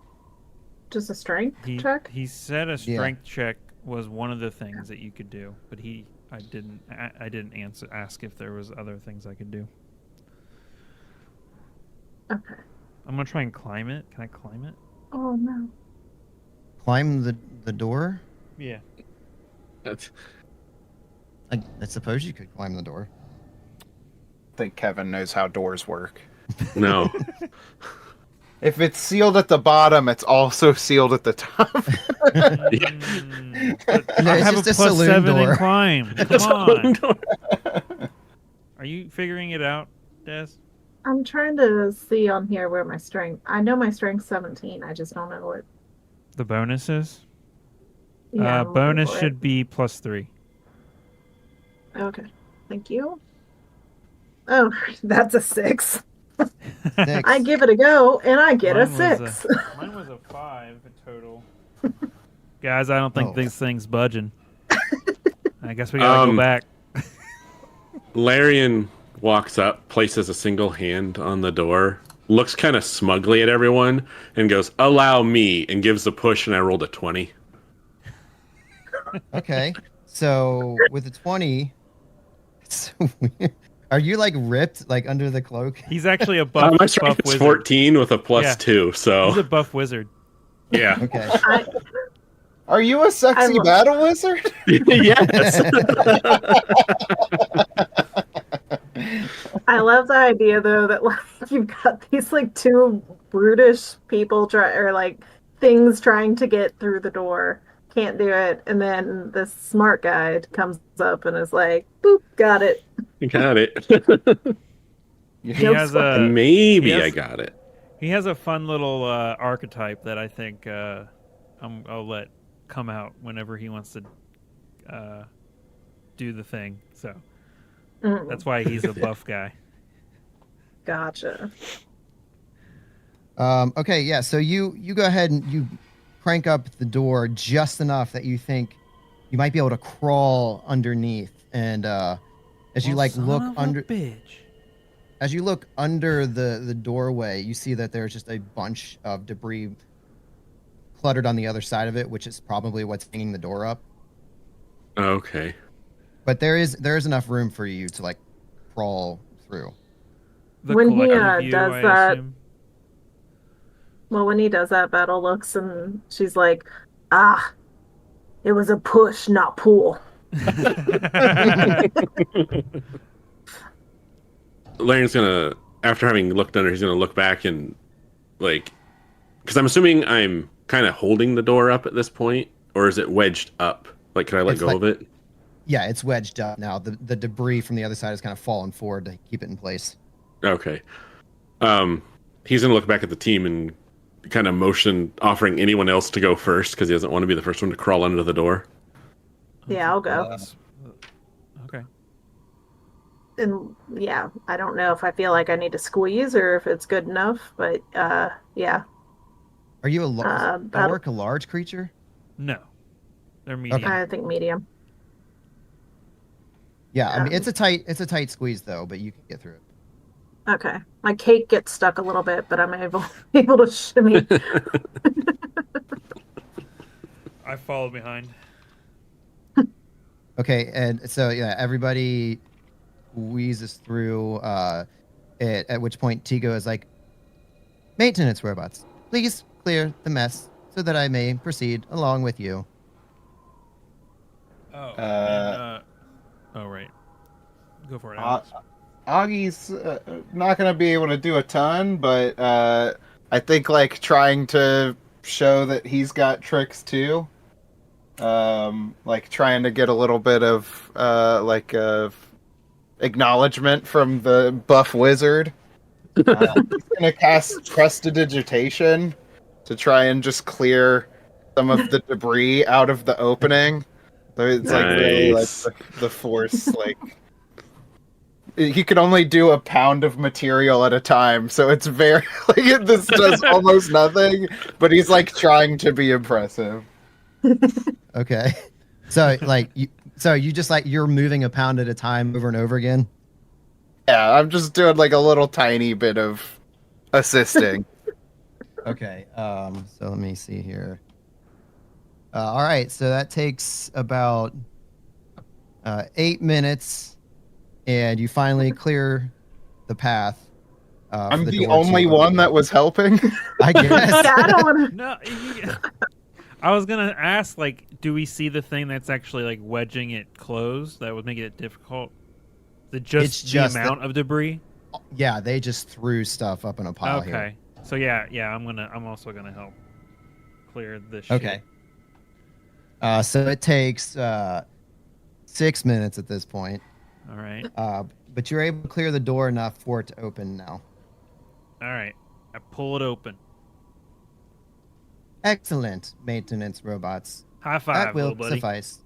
just a strength check? He said a strength check was one of the things that you could do, but I didn't ask if there was other things I could do. Okay. I'm gonna try and climb it. Can I climb it? Oh no. Climb the door? Yeah. I suppose you could climb the door. I think Kevin knows how doors work. No. If it's sealed at the bottom, it's also sealed at the top. But No, I it's have just a a plus saloon 7 door. in climb. Come on. Are you figuring it out, Des? I'm trying to see on here where my strength, I know my strength's 17, I just don't know what. The bonuses? Yeah, I'm looking bonus for it. should be plus 3. Okay, thank you. Oh, that's a 6. Six. I give it a go, and I get a Mine was 6. Mine was a 5 total. Guys, I don't think Oh. this thing's budging. I guess we gotta go back. Larian walks up, places a single hand on the door, looks kind of smugly at everyone, and goes, "Allow me," and gives a push, and I rolled a 20. Okay. So with a 20, it's so weird. Are you like ripped like under the cloak? He's actually a buff, My buff strength is wizard. 14 with a plus Yeah. 2, so He's a buff wizard. yeah. Okay. Are you a sexy love- battle wizard? Yes. I love the idea though that like you've got these like two brutish people things trying to get through the door, can't do it, and then this smart guy comes up and is like, "Boop, got it." Got it. He Nope. has a Maybe he has- I got it. He has a fun little archetype that I think I'll let come out whenever he wants to do the thing. So that's why he's a buff guy. Gotcha. Okay, yeah. So you go ahead and you crank up the door just enough that you think you might be able to crawl underneath, and as you look under, as you look under the doorway, you see that there's just a bunch of debris cluttered on the other side of it, which is probably what's hanging the door up. Okay. But there is enough room for you to like crawl through. When he does that, well, when he does that, Battle looks and she's like, it was a push, not pull. Larry's gonna, after having looked under, he's gonna look back and like, because I'm assuming I'm kind of holding the door up at this point, or is it wedged up? Like, can I let go of it? Yeah, it's wedged up now. The debris from the other side has kind of fallen forward to keep it in place. Okay. He's gonna look back at the team and kind of motion, offering anyone else to go first because he doesn't want to be the first one to crawl under the door. Yeah, I'll go. Okay. And yeah, I don't know if I feel like I need to squeeze or if it's good enough, but yeah. Are you a large creature? No, they're medium. I think medium. Yeah, I mean it's a tight squeeze though, but you can get through it. Okay, my cake gets stuck a little bit, but I'm able to shimmy. I follow behind. Okay, and so yeah, everybody wheezes through. At which point Tigo is like, "Maintenance robots, please clear the mess so that I may proceed along with you." Oh, oh right. Go for it, Alex. Augie's not going to be able to do a ton, but I think like trying to show that he's got tricks too. Like trying to get a little bit of acknowledgement from the buff wizard. He's gonna cast Prestidigitation to try and just clear some of the debris out of the opening. So it's like really like the force like. He can only do a pound of material at a time, so it's very like this does almost nothing. But he's like trying to be impressive. Okay, so you just like you're moving a pound at a time over and over again. Yeah, I'm just doing like a little tiny bit of assisting. Okay, so let me see here. All right, so that takes about 8 minutes, and you finally clear the path. I'm the only one that was helping. I guess. Yeah, I don't want to. No, I was gonna ask, like, do we see the thing that's actually like wedging it closed? That would make it difficult. It's just the amount of debris. Yeah, they just threw stuff up in a pile here. Okay, so yeah, I'm also gonna help clear this. Okay. So it takes 6 minutes at this point. All right. But you're able to clear the door enough for it to open now. All right. I pull it open. Excellent, maintenance robots. High five, That will little buddy. suffice.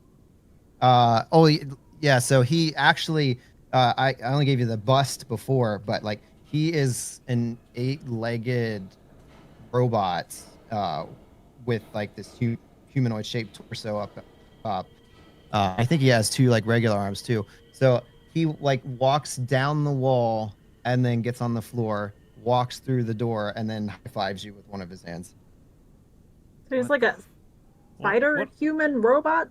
Yeah. So he actually, I only gave you the bust before, but like he is an 8-legged robot with like this humanoid shaped torso up. I think he has 2 like regular arms too. So he like walks down the wall and then gets on the floor, walks through the door, and then high fives you with one of his hands. So he's like a spider human robot.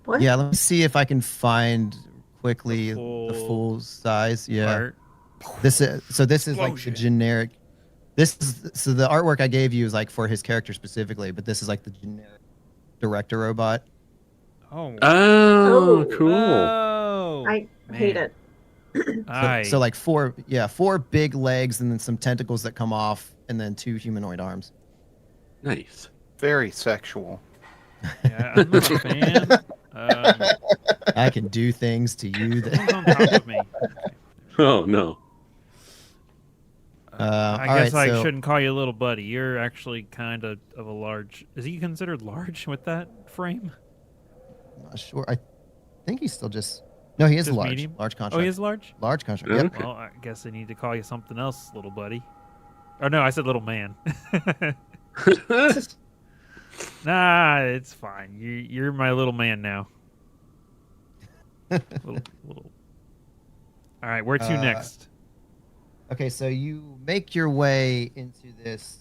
What? Yeah, let me see if I can find quickly the full size. Yeah, Art. this is like the generic. So the artwork I gave you is like for his character specifically, but this is like the generic director robot. Oh, cool. Oh, I hate it. So like 4 big legs and then some tentacles that come off, and then 2 humanoid arms. Nice. Very sexual. Yeah, I'm not a fan. I can do things to you Someone's on that. top of me. Oh no. I all guess right, I so- shouldn't call you a little buddy. You're actually kind of a large. Is he considered large with that frame? I'm not sure. I think he's still just. No, he is Just large. medium? Large contract. Oh, he is large. Large contract. Okay. Yep. Well, I guess I need to call you something else, little buddy. Or no, I said little man. Nah, it's fine. You're my little man now. little. All right, where to next? Okay, so you make your way into this.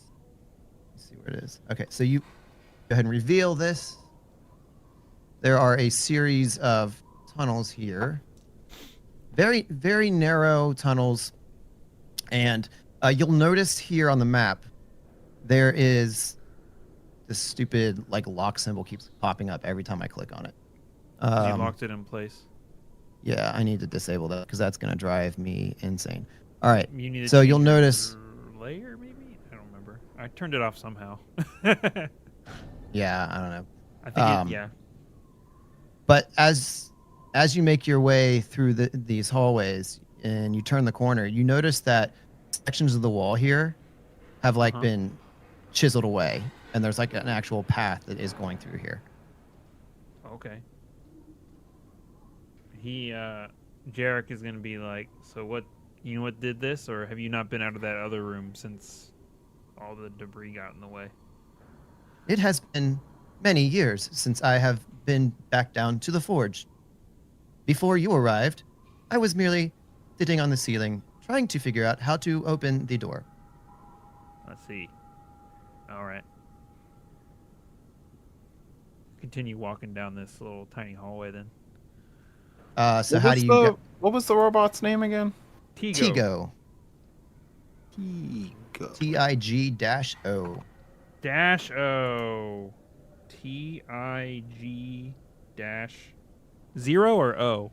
Let's see where it is. Okay, so you go ahead and reveal this. There are a series of tunnels here. Very, very narrow tunnels. And you'll notice here on the map, there is this stupid like lock symbol keeps popping up every time I click on it. You locked it in place. Yeah, I need to disable that because that's going to drive me insane. All right. You need to So change you'll your notice. layer, maybe. I don't remember. I turned it off somehow. Yeah, I don't know. I think yeah. But as you make your way through these hallways and you turn the corner, you notice that sections of the wall here have like been chiseled away, and there's like an actual path that is going through here. Okay. Jarek is gonna be like, so what? You know what did this, or have you not been out of that other room since all the debris got in the way? It has been many years since I have been back down to the forge. Before you arrived, I was merely sitting on the ceiling, trying to figure out how to open the door. Let's see. All right. Continue walking down this little tiny hallway then. So how do you go? What was the robot's name again? Tigo. Tigo. TIG-O. Dash O. TIG dash 0 or O?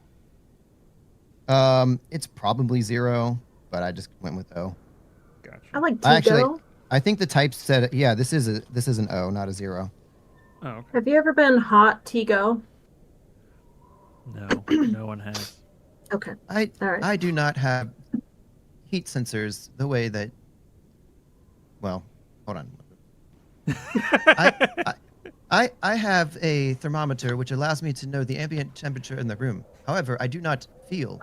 It's probably 0, but I just went with O. Gotcha. I like Actually- Tigo. I think the type said, yeah, this is an O, not a 0. Oh, okay. Have you ever been hot Tigo? No, no one has. Okay. I All right. I do not have heat sensors the way that. Well, hold on. I have a thermometer which allows me to know the ambient temperature in the room. However, I do not feel.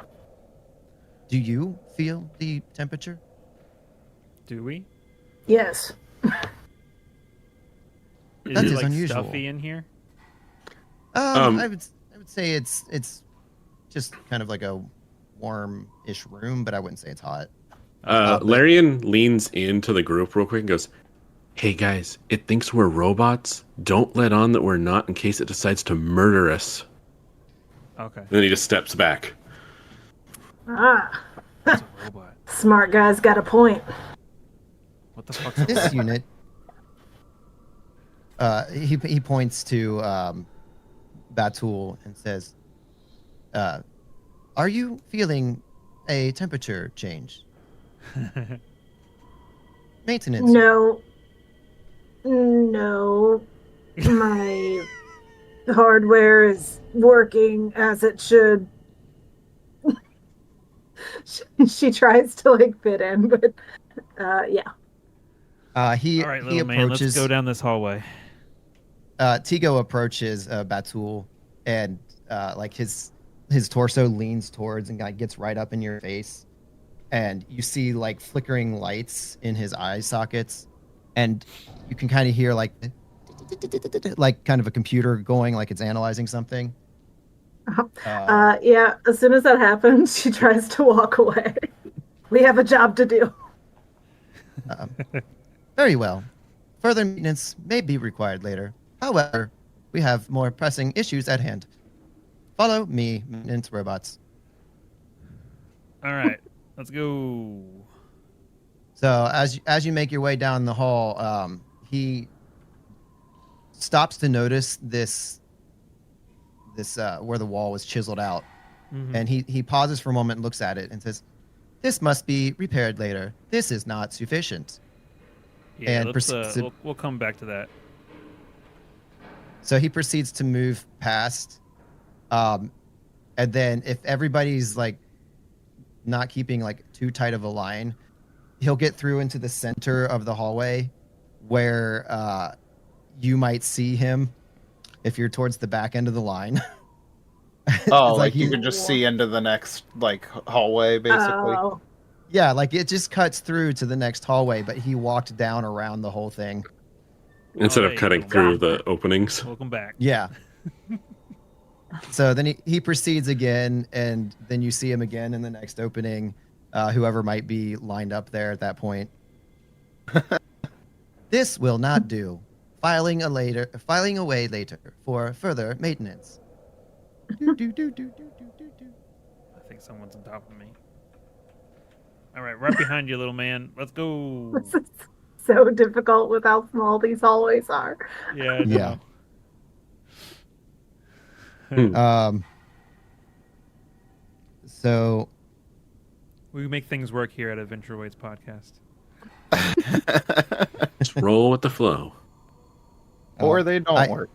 Do you feel the temperature? Do we? Yes. Is That it is like unusual. stuffy in here? I would say it's just kind of like a warm-ish room, but I wouldn't say it's hot. Larian leans into the group real quick and goes, "Hey guys, it thinks we're robots. Don't let on that we're not in case it decides to murder us." Okay. And then he just steps back. Ah, It's a robot. smart guy's got a point. What the fuck's This unit. He points to Batul and says, "Are you feeling a temperature change? Maintenance." No. No. My hardware is working as it should. She tries to like fit in, but yeah. He All right, he little man, let's approaches. go down this hallway. Tigo approaches Batul, and like his torso leans towards and like gets right up in your face, and you see like flickering lights in his eye sockets, and you can kind of hear like kind of a computer going, like it's analyzing something. Yeah, as soon as that happens, she tries to walk away. We have a job to do. Very well. Further maintenance may be required later. However, we have more pressing issues at hand. Follow me, maintenance robots. All right, let's go. So as you make your way down the hall, he stops to notice this where the wall was chiseled out, and he pauses for a moment and looks at it and says, "This must be repaired later. This is not sufficient." Yeah, And let's, proceeds to- we'll come back to that. So he proceeds to move past, and then if everybody's like not keeping like too tight of a line, he'll get through into the center of the hallway where you might see him if you're towards the back end of the line. Oh, It's like you he- can just see into the next like hallway, basically. Oh, Yeah, like it just cuts through to the next hallway, but he walked down around the whole thing. Instead Oh, of hey, cutting welcome through back. the openings. Welcome back. Yeah. So then he proceeds again, and then you see him again in the next opening, whoever might be lined up there at that point. This will not do. Filing away later for further maintenance. Do, do, do, do, do, do, do, do. I think someone's on top of me. All right, right behind you, little man. Let's go. this is so difficult with how small these hallways are. Yeah. I Yeah. know. So We make things work here at Adventure Waits Podcast. Just roll with the flow. Or they don't I- work.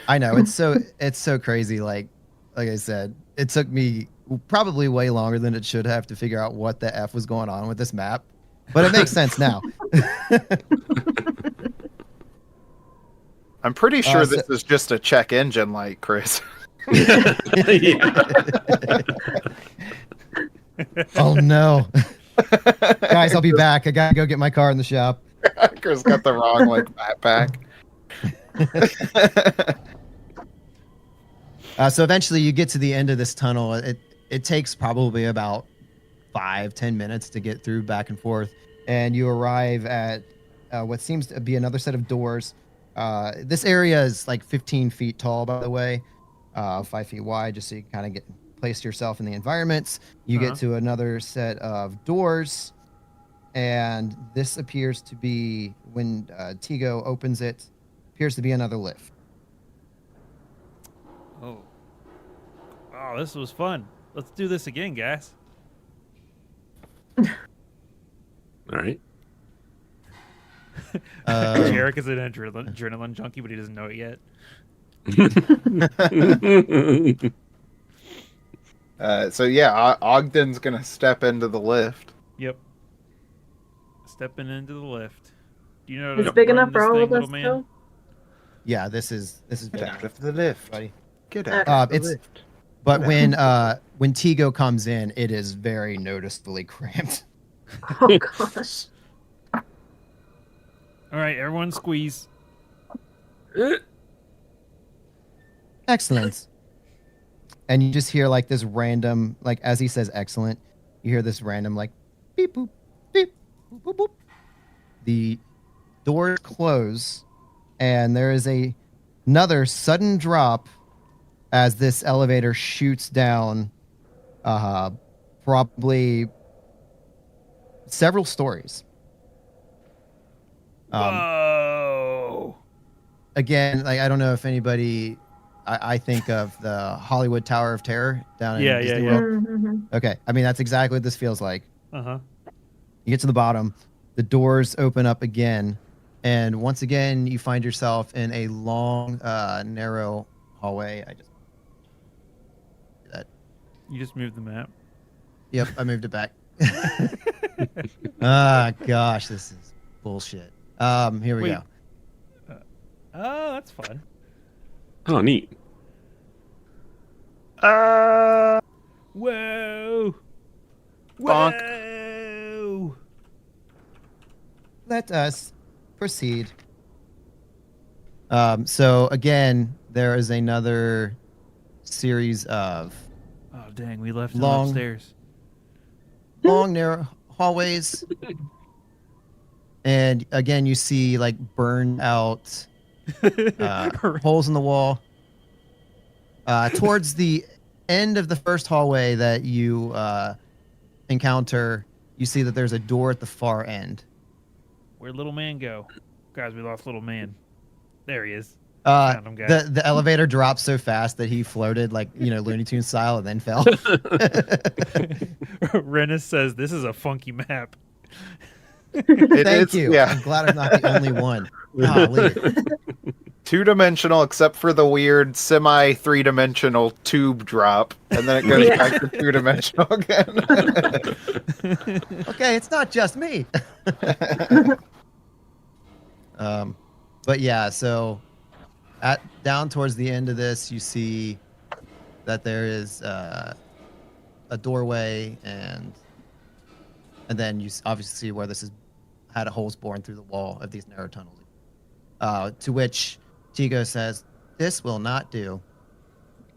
I know it's so crazy. Like I said, it took me probably way longer than it should have to figure out what the F was going on with this map, but it makes sense now. I'm pretty sure so- this is just a check engine light, Chris. Oh no, guys, I'll be back. I gotta go get my car in the shop. Chris got the wrong like backpack. So eventually, you get to the end of this tunnel. It takes probably about 5-10 minutes to get through back and forth, and you arrive at what seems to be another set of doors. This area is like 15 feet tall, by the way, 5 feet wide, just so you can kind of place yourself in the environments. You get to another set of doors, and this appears to be, when Tigo opens it, appears to be another lift. Oh. Oh, this was fun. Let's do this again, guys. All right. Jarek is an adrenaline junkie, but he doesn't know it yet. So yeah, Ogden's gonna step into the lift. Yep. Stepping into the lift. Do you know It's to big run enough for this all thing, of us, little man? too. Yeah, this is Get big out of the lift, buddy. Get out Okay. of the It's- lift. But when Tigo comes in, it is very noticeably cramped. Oh gosh. All right, everyone squeeze. Excellent. And you just hear like this random, like as he says excellent, you hear this random like beep boop, beep boop, boop, boop. The doors close, and there is another sudden drop as this elevator shoots down probably several stories. Whoa. Again, like I don't know if anybody, I think of the Hollywood Tower of Terror down in Yeah, Disney yeah. World. Mhm. Okay, I mean that's exactly what this feels like. Uh-huh. You get to the bottom, the doors open up again, and once again you find yourself in a long, narrow hallway. You just moved the map. Yep, I moved it back. Ah, gosh, this is bullshit. Here we Wait. go. Oh, that's fun. Oh, neat. Whoa. Bonk. Whoa. Let us proceed. So again, there is another series of Oh, dang, we left him Long- upstairs. long, narrow hallways. And again, you see like burned out holes in the wall. Towards the end of the first hallway that you encounter, you see that there's a door at the far end. Where'd little man go? Guys, we lost little man. There he is. Found him, guys. The elevator dropped so fast that he floated like Looney Tunes style and then fell. Rennis says this is a funky map. It Thank is- you. Yeah. I'm glad I'm not the only one. Golly. 2-dimensional except for the weird semi 3-dimensional tube drop, and then it goes Yeah. back to 2-dimensional again. Okay, it's not just me. But yeah, so down towards the end of this, you see that there is a doorway, and then you obviously see where this has had holes bored through the wall of these narrow tunnels. To which Tigo says, "This will not do.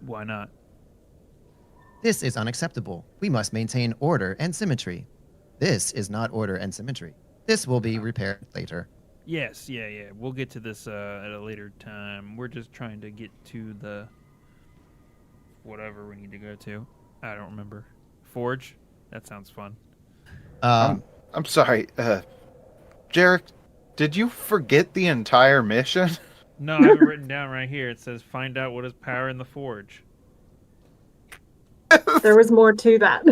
Why not? This is unacceptable. We must maintain order and symmetry. This is not order and symmetry. This will be repaired later." Yes, yeah. We'll get to this at a later time. We're just trying to get to the whatever we need to go to. I don't remember. Forge? That sounds fun. I'm sorry, Jarek, did you forget the entire mission? No, I have it written down right here. It says, find out what is power in the forge. There was more to that.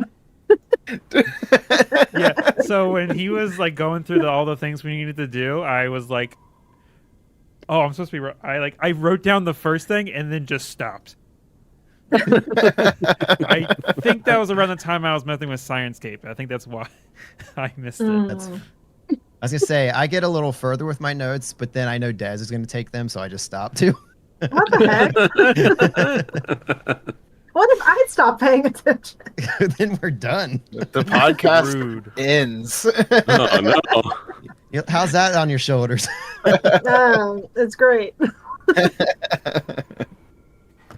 Yeah, so when he was like going through all the things we needed to do, I was like, oh, I'm supposed to be... I wrote down the first thing and then just stopped. I think that was around the time I was messing with Sciencescape. I think that's why I missed it. That's. I was gonna say I get a little further with my notes, but then I know Des is gonna take them, so I just stop too. What the heck? What if I stopped paying attention? Then we're done. The podcast Rude. ends. Oh no. How's that on your shoulders? It's great.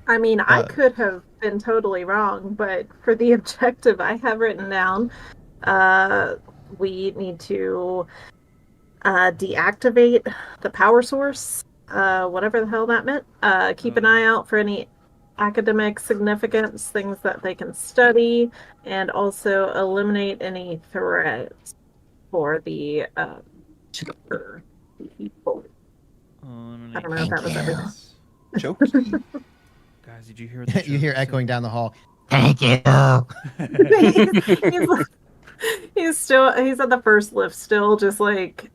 I mean, I could have been totally wrong, but for the objective I have written down, we need to deactivate the power source, whatever the hell that meant. Keep an eye out for any academic significance, things that they can study, and also eliminate any threats for the people. I don't know if that was everything. Joking. Guys, did you hear what the You hear joke said? echoing down the hall. Thank you. he's at the first lift still, just like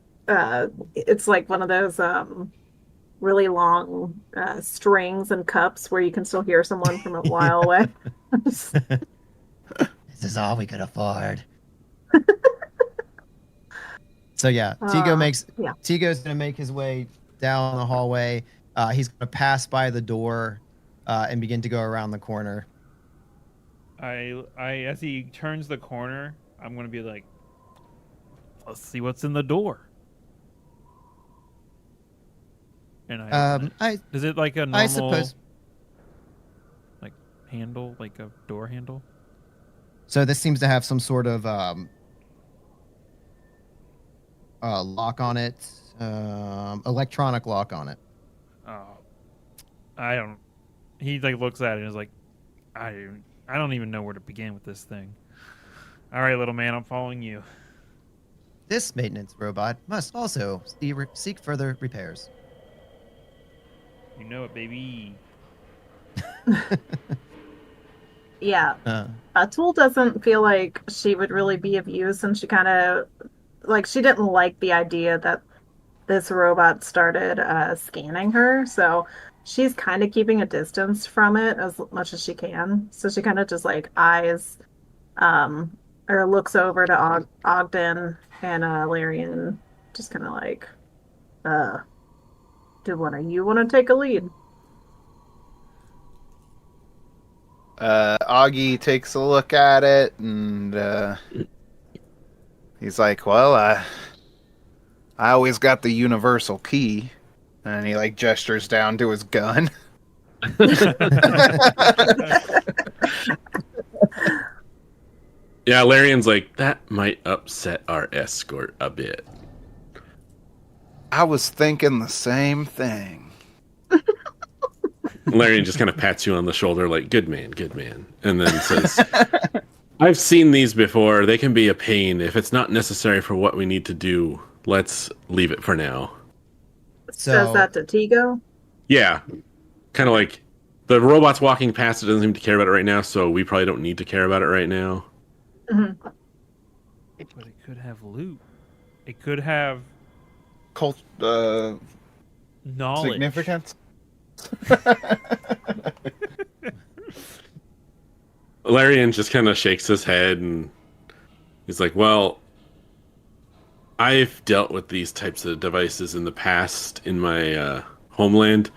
it's like one of those really long strings and cups where you can still hear someone from a while away. This is all we could afford. So yeah, yeah. Tigo's gonna make his way down the hallway. He's gonna pass by the door and begin to go around the corner. I as he turns the corner, I'm gonna be like, let's see what's in the door. And is it like a normal, I suppose. like handle, like a door handle? So this seems to have some sort of lock on it, electronic lock on it. Oh, I don't. He like looks at it and is like, I don't even know where to begin with this thing. All right, little man, I'm following you. This maintenance robot must also seek further repairs. You know it, baby. Yeah. Tool doesn't feel like she would really be of use, and she kind of like she didn't like the idea that this robot started scanning her, so she's kind of keeping a distance from it as much as she can. So she kind of just like eyes or looks over to Ogden and Larian, just kind of like, do one of you want to take a lead? Augie takes a look at it and he's like, well, I always got the universal key. And he like gestures down to his gun. Yeah, Larian's like, that might upset our escort a bit. I was thinking the same thing. Larian just kind of pats you on the shoulder like, good man, and then says, I've seen these before. They can be a pain. If it's not necessary for what we need to do, let's leave it for now. Says that to Tigo? Yeah. Kind of like, the robot's walking past it, doesn't seem to care about it right now, so we probably don't need to care about it right now. Mm-hmm. But it could have loot. It could have... Knowledge. significance. Larian just kind of shakes his head and he's like, well, I've dealt with these types of devices in the past in my homeland,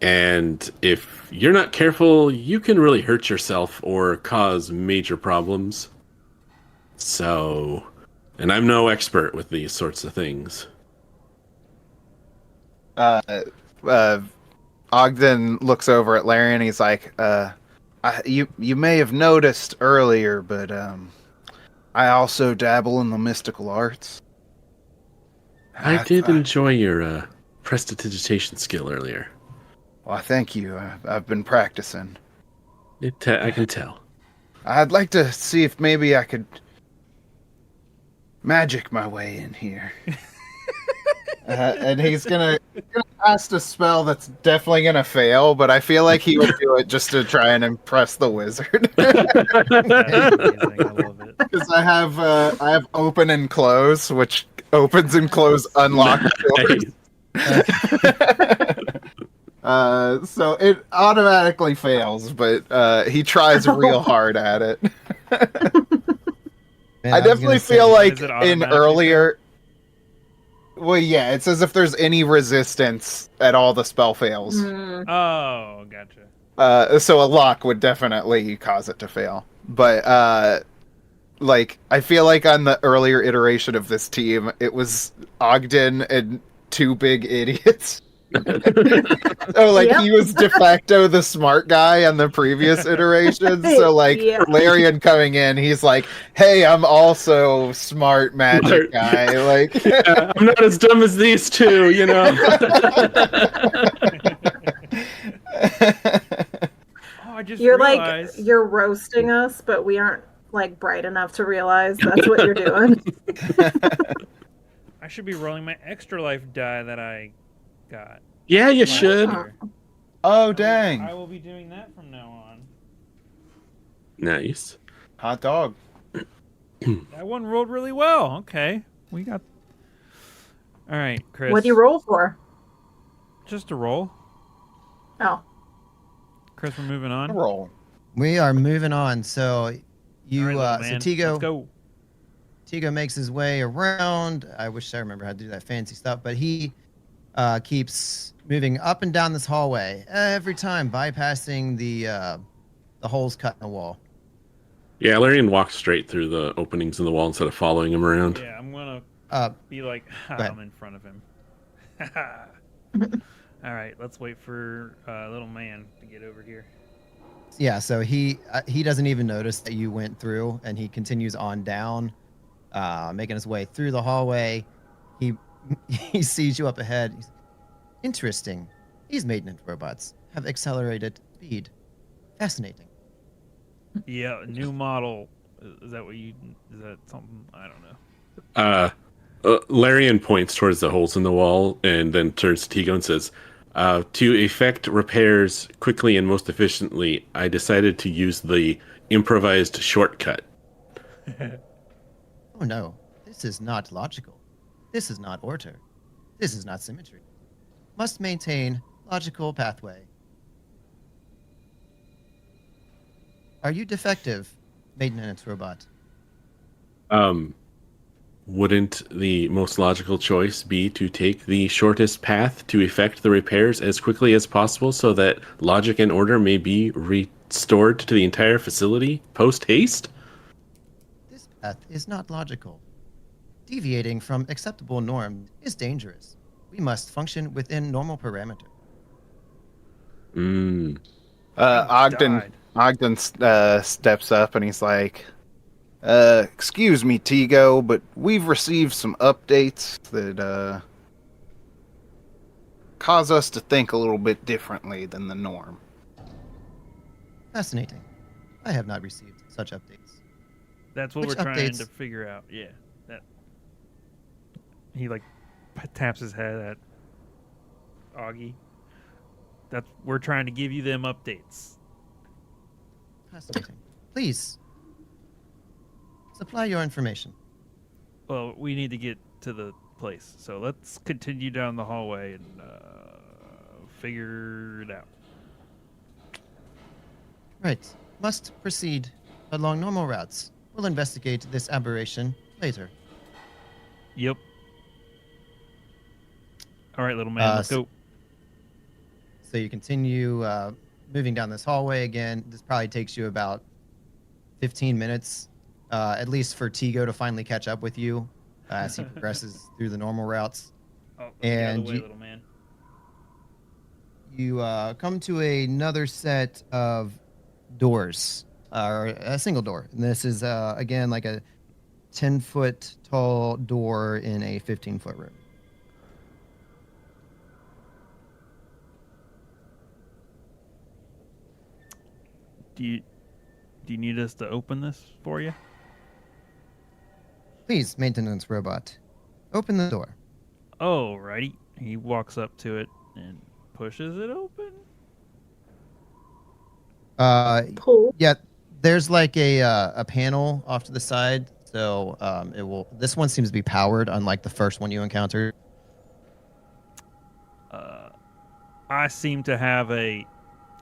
and if you're not careful, you can really hurt yourself or cause major problems. So, and I'm no expert with these sorts of things. Ogden looks over at Larry and he's like, you may have noticed earlier, but I also dabble in the mystical arts. I did enjoy your prestidigitation skill earlier. Well, thank you. I've been practicing. I can tell. I'd like to see if maybe I could magic my way in here. And he's gonna cast a spell that's definitely gonna fail, but I feel like he would do it just to try and impress the wizard. That's amazing. I love it. Because I have open and close, which opens and close unlock doors. So it automatically fails, but he tries real hard at it. Man, I was definitely gonna say, feel like Is it in automatically earlier. Well, yeah, it's as if there's any resistance at all. The spell fails. Mm. Oh, gotcha. So a lock would definitely cause it to fail. But like I feel like on the earlier iteration of this team, it was Ogden and two big idiots. So like he was de facto the smart guy on the previous iteration. So like Yeah. Larian coming in, he's like, "Hey, I'm also smart magic guy." Like, Yeah, I'm not as dumb as these two, you know. Oh, I just You're realized. like you're roasting us, but we aren't like bright enough to realize that's what you're doing. I should be rolling my extra life die that I got. Yeah, you last should. year. oh dang, I will be doing that from now on. Nice. hot dog. That one rolled really well. Okay, we got. All right, Chris. What do you roll for? Just a roll. Oh, Chris, we're moving on. Roll. We are moving on. So you, All right, little so man, Tigo, let's go. Tigo makes his way around. I wish I remember how to do that fancy stuff, but he keeps moving up and down this hallway every time, bypassing the holes cut in the wall. Yeah, Larian walks straight through the openings in the wall instead of following him around. Yeah, I'm gonna be like, ahead. I'm in front of him. All right, let's wait for little man to get over here. Yeah, so he doesn't even notice that you went through, and he continues on down, making his way through the hallway. He sees you up ahead. Interesting. These maintenance robots have accelerated speed. Fascinating. Yeah, new model. Is that what you? Is that something? I don't know. Larian points towards the holes in the wall and then turns to Tigo and says, to effect repairs quickly and most efficiently, I decided to use the improvised shortcut. Oh no, this is not logical. This is not order. This is not symmetry. Must maintain logical pathway. Are you defective, maintenance robot? Wouldn't the most logical choice be to take the shortest path to effect the repairs as quickly as possible so that logic and order may be restored to the entire facility post-haste? This path is not logical. Deviating from acceptable norms is dangerous. We must function within normal parameters. Ogden steps up and he's like, excuse me, Tigo, but we've received some updates that cause us to think a little bit differently than the norm. Fascinating. I have not received such updates. That's what Which we're trying updates? to figure out. Yeah, that. He like taps his head at Augie. That's we're trying to give you them updates. Fascinating. Please, supply your information. Well, we need to get to the place, so let's continue down the hallway and figure it out. Right. Must proceed along normal routes. We'll investigate this aberration later. Yep. All right, little man, let's go. So you continue moving down this hallway again. This probably takes you about 15 minutes, at least for Tigo to finally catch up with you as he progresses through the normal routes. Oh, get out of the way, you- little man. You come to another set of doors, or a single door. And this is, again, like a 10-foot tall door in a 15-foot room. Do you need us to open this for you? Please, maintenance robot, open the door. Oh, righty. He walks up to it and pushes it open. Pull. Yeah, there's like a panel off to the side, so it will. This one seems to be powered, unlike the first one you encountered. I seem to have a.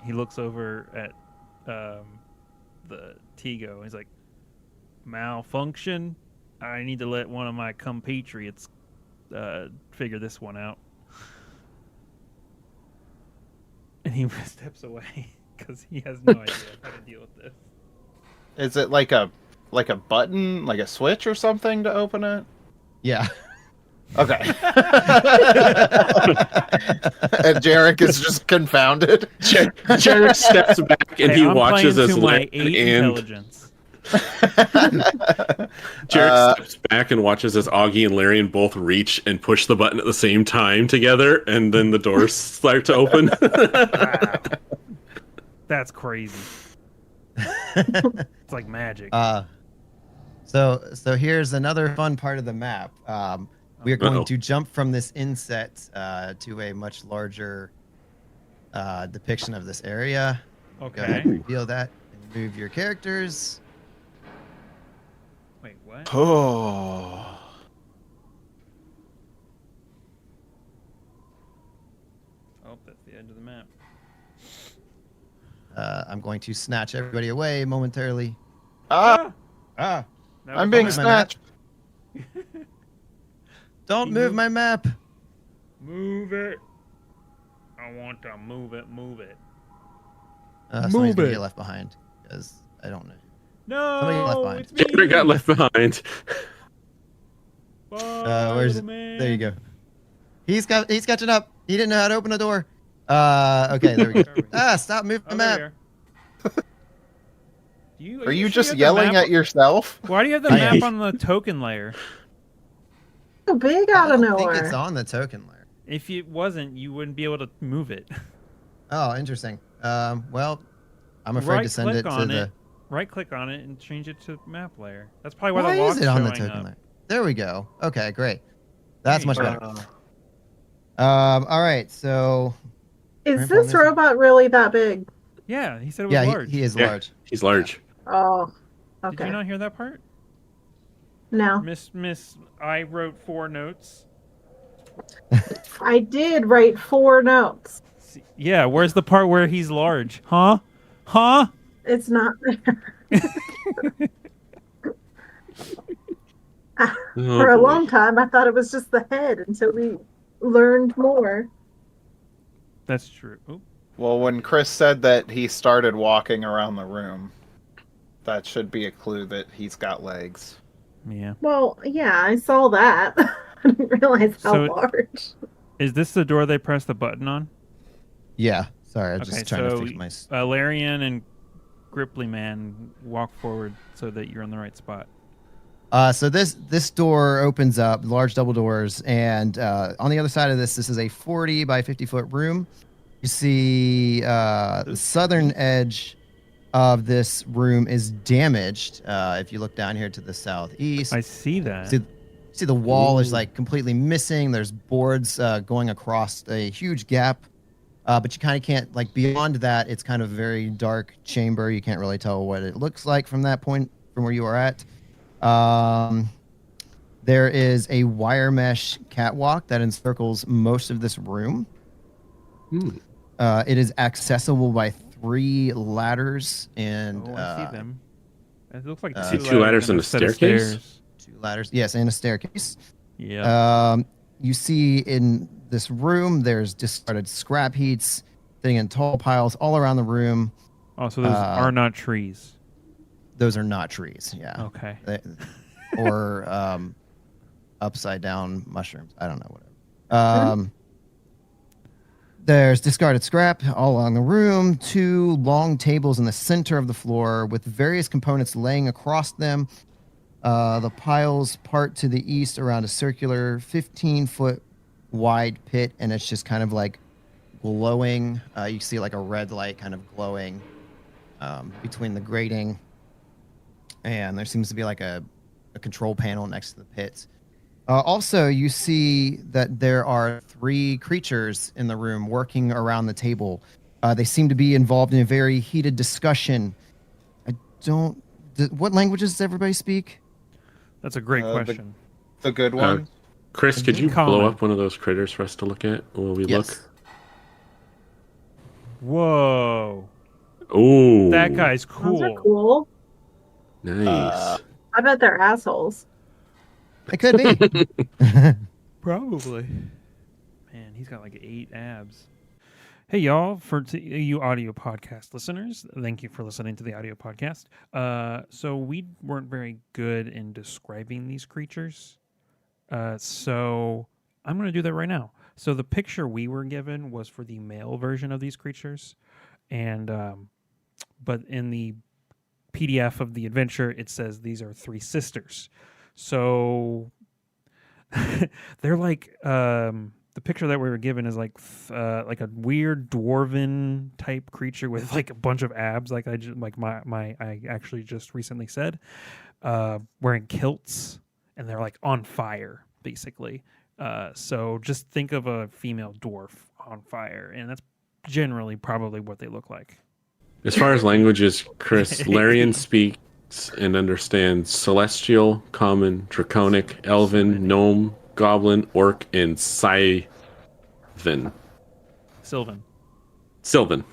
He looks over at the Tigo. He's like, malfunction. I need to let one of my compatriots figure this one out. And he steps away because he has no idea how to deal with this. Is it like a button, like a switch or something to open it? Yeah. Okay. And Jarek is just confounded. Jared steps back and Hey, he I'm watches playing as to my Larry 8 and intelligence. Jared steps back and watches as Augie and Larian both reach and push the button at the same time together, and then the doors start to open. Wow. That's crazy. It's like magic. So here's another fun part of the map. We are going Uh-oh. to jump from this inset to a much larger depiction of this area. Go ahead Okay. and reveal that and move your characters. Wait, what? Oh. Oh, that's the end of the map. I'm going to snatch everybody away momentarily. Ah, Ah! That I'm was being fun. snatched. Don't He move moved- my map. Move it. I want to move it. Move it. Somebody's Move gonna it. get left behind because I don't know. Somebody No, left behind. it's me. Jared got left behind. Bye, Where's little man. There you go. He's catching up. He didn't know how to open a door. Okay, there we go. Stop moving the Oh, map. there. Are you sure just have the yelling map- at yourself? Why do you have the I map am. on the token layer? So big I out of don't think it's nowhere. on the token layer. If it wasn't, you wouldn't be able to move it. Oh, interesting. Well, I'm afraid to send it Right-click to on the. it. Right-click on it and change it to map layer. That's probably why, Why the lock's is it on the showing token up. layer? There we go. Okay, great. That's much There you better. All right, so Is Grandpa this Lizard. robot really that big? Yeah, he said it was yeah, large. he is Yeah. large. He's large. Oh, Did okay. you not hear that part? No, Miss, I wrote 4 notes. I did write 4 notes. See, yeah, where's the part where he's large? Huh? Huh? It's not there. Oh, For a boy. long time, I thought it was just the head until we learned more. That's true. Oop. Well, when Chris said that he started walking around the room, that should be a clue that he's got legs. Yeah. Well, yeah, I saw that. I didn't realize how So- large. Is this the door they press the button on? Yeah. Sorry, I'm Okay, just trying to so fix my. Larian and Gripply Man walk forward so that you're in the right spot. So this door opens up, large double doors, and on the other side of this is a 40 by 50 foot room. You see the southern edge of this room is damaged. If you look down here to the southeast, I see that. see the wall is Ooh. like completely missing. There's boards going across a huge gap, but you kind of can't like beyond that. It's kind of a very dark chamber. You can't really tell what it looks like from that point from where you are at. There is a wire mesh catwalk that encircles most of this room. It is accessible by 3 ladders and I see them. It looks like see 2 ladders and a set of staircase? stairs. 2 ladders. Yes, and a staircase. Yeah. You see in this room, there's discarded scrap heaps sitting in tall piles all around the room. Oh, so those are not trees. Those are not trees. Yeah. Okay. Or upside down mushrooms. I don't know, whatever. There's discarded scrap all along the room, 2 long tables in the center of the floor with various components laying across them. The piles part to the east around a circular 15-foot wide pit, and it's just kind of like glowing. You see like a red light kind of glowing between the grating, and there seems to be like a control panel next to the pit. Also, you see that there are 3 creatures in the room working around the table. They seem to be involved in a very heated discussion. What languages does everybody speak? That's a great question. The good one. Chris, could you Common. blow up one of those critters for us to look at while we look? Whoa. Ooh. That guy's Those are cool. cool. Nice. I bet they're assholes. It could be. Probably. Man, he's got like 8 abs. Hey, y'all, for you audio podcast listeners, thank you for listening to the audio podcast. So we weren't very good in describing these creatures. So I'm going to do that right now. So the picture we were given was for the male version of these creatures. And, but in the PDF of the adventure, it says these are 3 sisters. So they're like, the picture that we were given is like a weird dwarven type creature with like a bunch of abs, like I actually just recently said, wearing kilts, and they're like on fire basically. So just think of a female dwarf on fire, and that's generally probably what they look like. As far as languages, Chris, Larian speaks and understands Celestial, Common, Draconic, Elven, Gnome, Goblin, Orc, and Sylvan. Sylvan.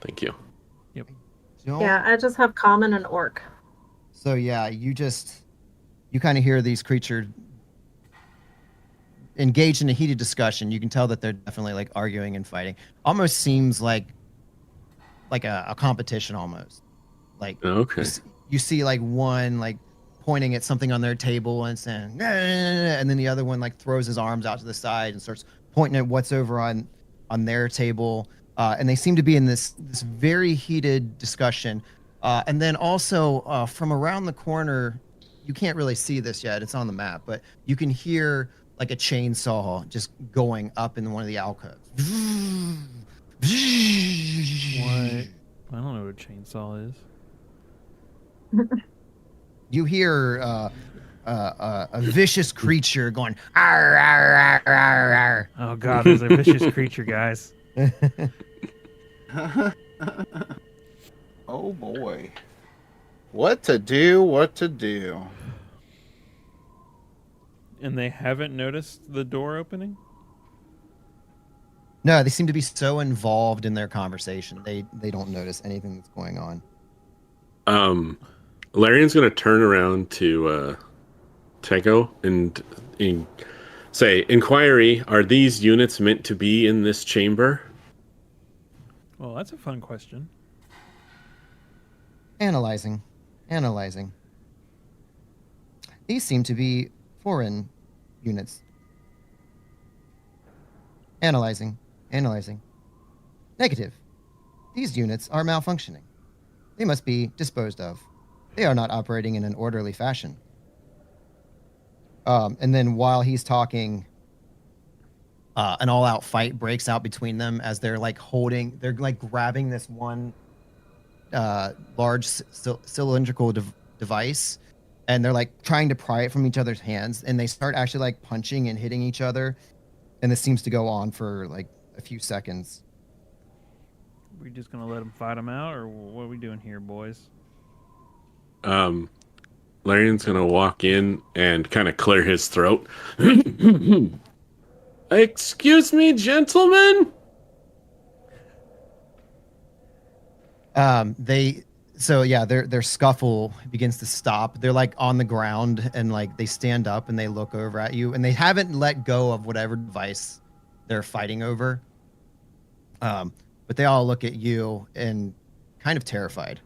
Thank you. Yep. Yeah, I just have common and orc. So yeah, you kind of hear these creatures engaged in a heated discussion. You can tell that they're definitely like arguing and fighting. Almost seems like a competition almost. Like Okay. you see like one like pointing at something on their table and saying, "Nah, nah, nah, nah," and then the other one like throws his arms out to the side and starts pointing at what's over on their table. And they seem to be in this very heated discussion. And then also from around the corner, you can't really see this yet. It's on the map, but you can hear like a chainsaw just going up in one of the alcoves. What? I don't know what a chainsaw is. You hear a vicious creature going, "Arr, arr, arr, arr, arr." Oh god, there's a vicious creature, guys. Oh boy. What to do, what to do. And they haven't noticed the door opening? No, they seem to be so involved in their conversation. They don't notice anything that's going on. Larian's going to turn around to Tego and say, "Inquiry, are these units meant to be in this chamber?" Well, that's a fun question. Analyzing. These seem to be foreign units. Analyzing. Negative. These units are malfunctioning. They must be disposed of. They are not operating in an orderly fashion. And then while he's talking, an all-out fight breaks out between them as they're like grabbing this one large cylindrical device, and they're like trying to pry it from each other's hands, and they start actually like punching and hitting each other, and this seems to go on for like a few seconds. We just gonna let them fight them out, or what are we doing here, boys? Larian's gonna walk in and kind of clear his throat. Excuse me, gentlemen. Their scuffle begins to stop. They're like on the ground and like they stand up and they look over at you and they haven't let go of whatever device they're fighting over. But they all look at you and kind of terrified.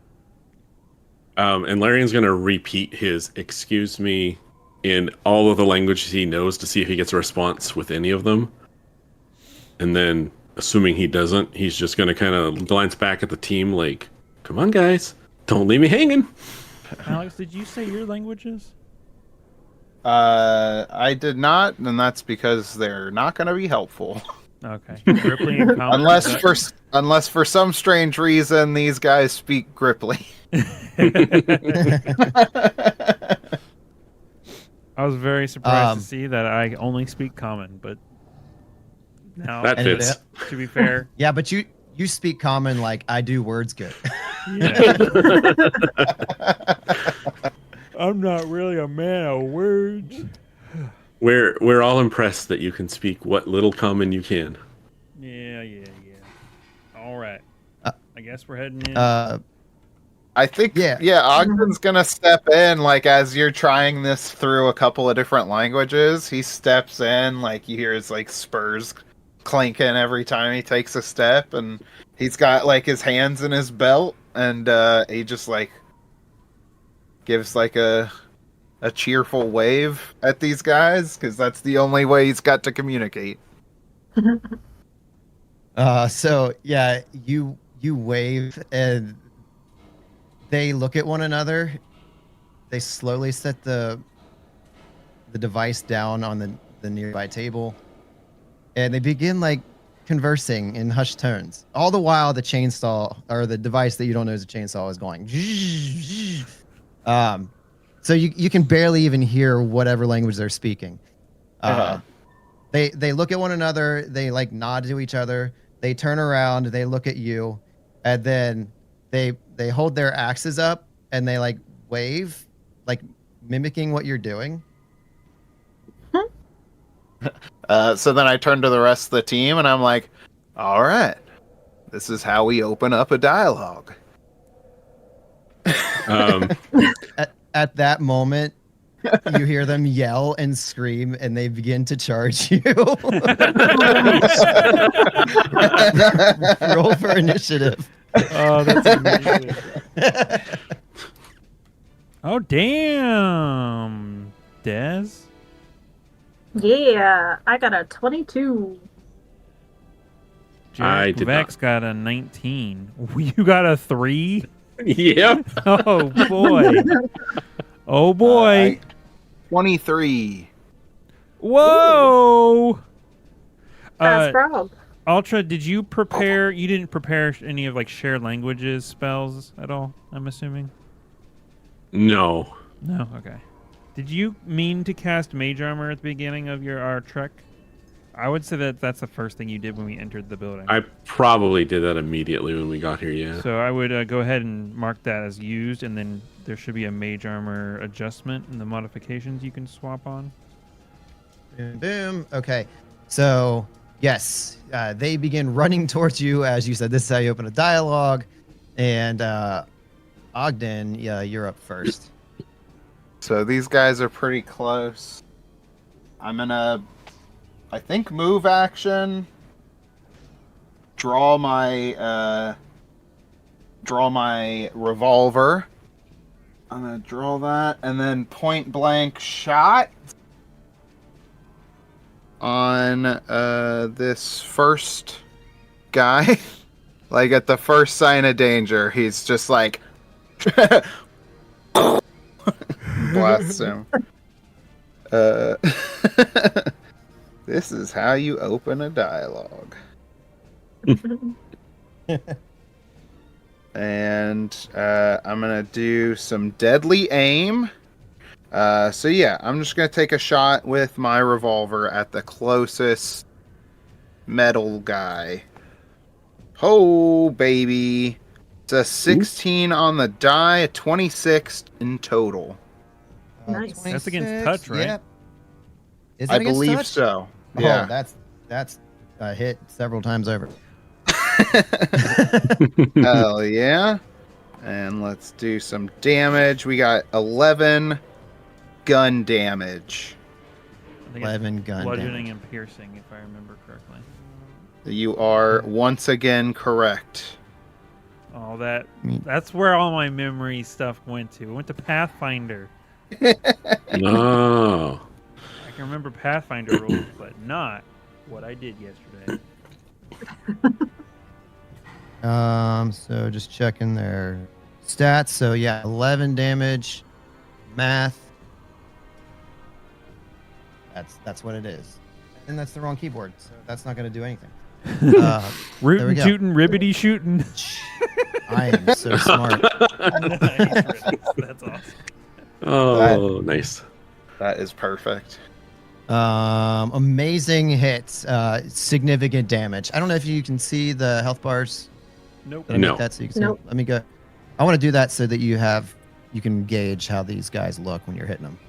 And Larian's going to repeat his "excuse me" in all of the languages he knows to see if he gets a response with any of them. And then, assuming he doesn't, he's just going to kind of glance back at the team like, come on, guys. Don't leave me hanging. Alex, did you say your languages? I did not, and that's because they're not going to be helpful. Okay. Gripply and common, unless for some strange reason these guys speak Gripply. I was very surprised to see that I only speak common, but now That fits. to be fair. Yeah, but you speak common like I do words good. Yeah. I'm not really a man of words. We're all impressed that you can speak what little common you can. Yeah. All right. I guess we're heading in. I think, Ogden's gonna step in, like, as you're trying this through a couple of different languages. He steps in, like, you hear his, like, spurs clanking every time he takes a step, and he's got, like, his hands in his belt, and he just, like, gives, like, a cheerful wave at these guys, because that's the only way he's got to communicate. You wave, and they look at one another. They slowly set the device down on the nearby table, and they begin like conversing in hushed tones. All the while, the chainsaw or the device that you don't know is a chainsaw is going. So you can barely even hear whatever language they're speaking. They look at one another. They like nod to each other. They turn around. They look at you, and then they hold their axes up and they like wave, like mimicking what you're doing. So then I turn to the rest of the team and I'm like, all right, this is how we open up a dialogue. At that moment, you hear them yell and scream and they begin to charge you. Roll for initiative. Oh, that's amazing. Oh, damn. Des? Yeah, I got a 22. I did Vex got a 19. You got a 3? Yep. Oh, boy. Oh, boy. 23. Whoa! Fast frog. Ultra, did you prepare? You didn't prepare any of like shared languages spells at all, I'm assuming? No. No? Okay. Did you mean to cast Mage Armor at the beginning of our trek? I would say that that's the first thing you did when we entered the building. I probably did that immediately when we got here, yeah. So I would go ahead and mark that as used, and then there should be a Mage Armor adjustment in the modifications you can swap on. Boom, boom. Okay. So, yes, they begin running towards you. As you said, this is how you open a dialogue. And Ogden, you're up first. So these guys are pretty close. I'm gonna, I think, move action. Draw my revolver. I'm gonna draw that, and then point blank shot on this first guy. Like at the first sign of danger, he's just like blasts him. This is how you open a dialogue. And I'm gonna do some deadly aim. So yeah, I'm just gonna take a shot with my revolver at the closest metal guy. Oh baby, it's a 16 on the die, a 26 in total. Nice. That's against touch, right? Yep. Is it I against believe touch? so. Oh, Yeah. that's hit several times over. Hell yeah. And let's do some damage. We got 11 gun damage. I think it's 11 gun bludgeoning damage. and piercing, if I remember correctly. You are once again correct. Oh, mean- that's where all my memory stuff went to. It went to Pathfinder. No. I can remember Pathfinder rules, but not what I did yesterday. So just checking their stats. So yeah, 11 damage, math. That's what it is, and that's the wrong keyboard, so that's not going to do anything. There we Rootin' go. tootin' ribbity shootin'. I am so smart. That's awesome. Oh, nice. That is perfect. Amazing hits, significant damage. I don't know if you can see the health bars. Nope. Did I make No. that so you can see? Nope. Let me go. I want to do that so that you can gauge how these guys look when you're hitting them.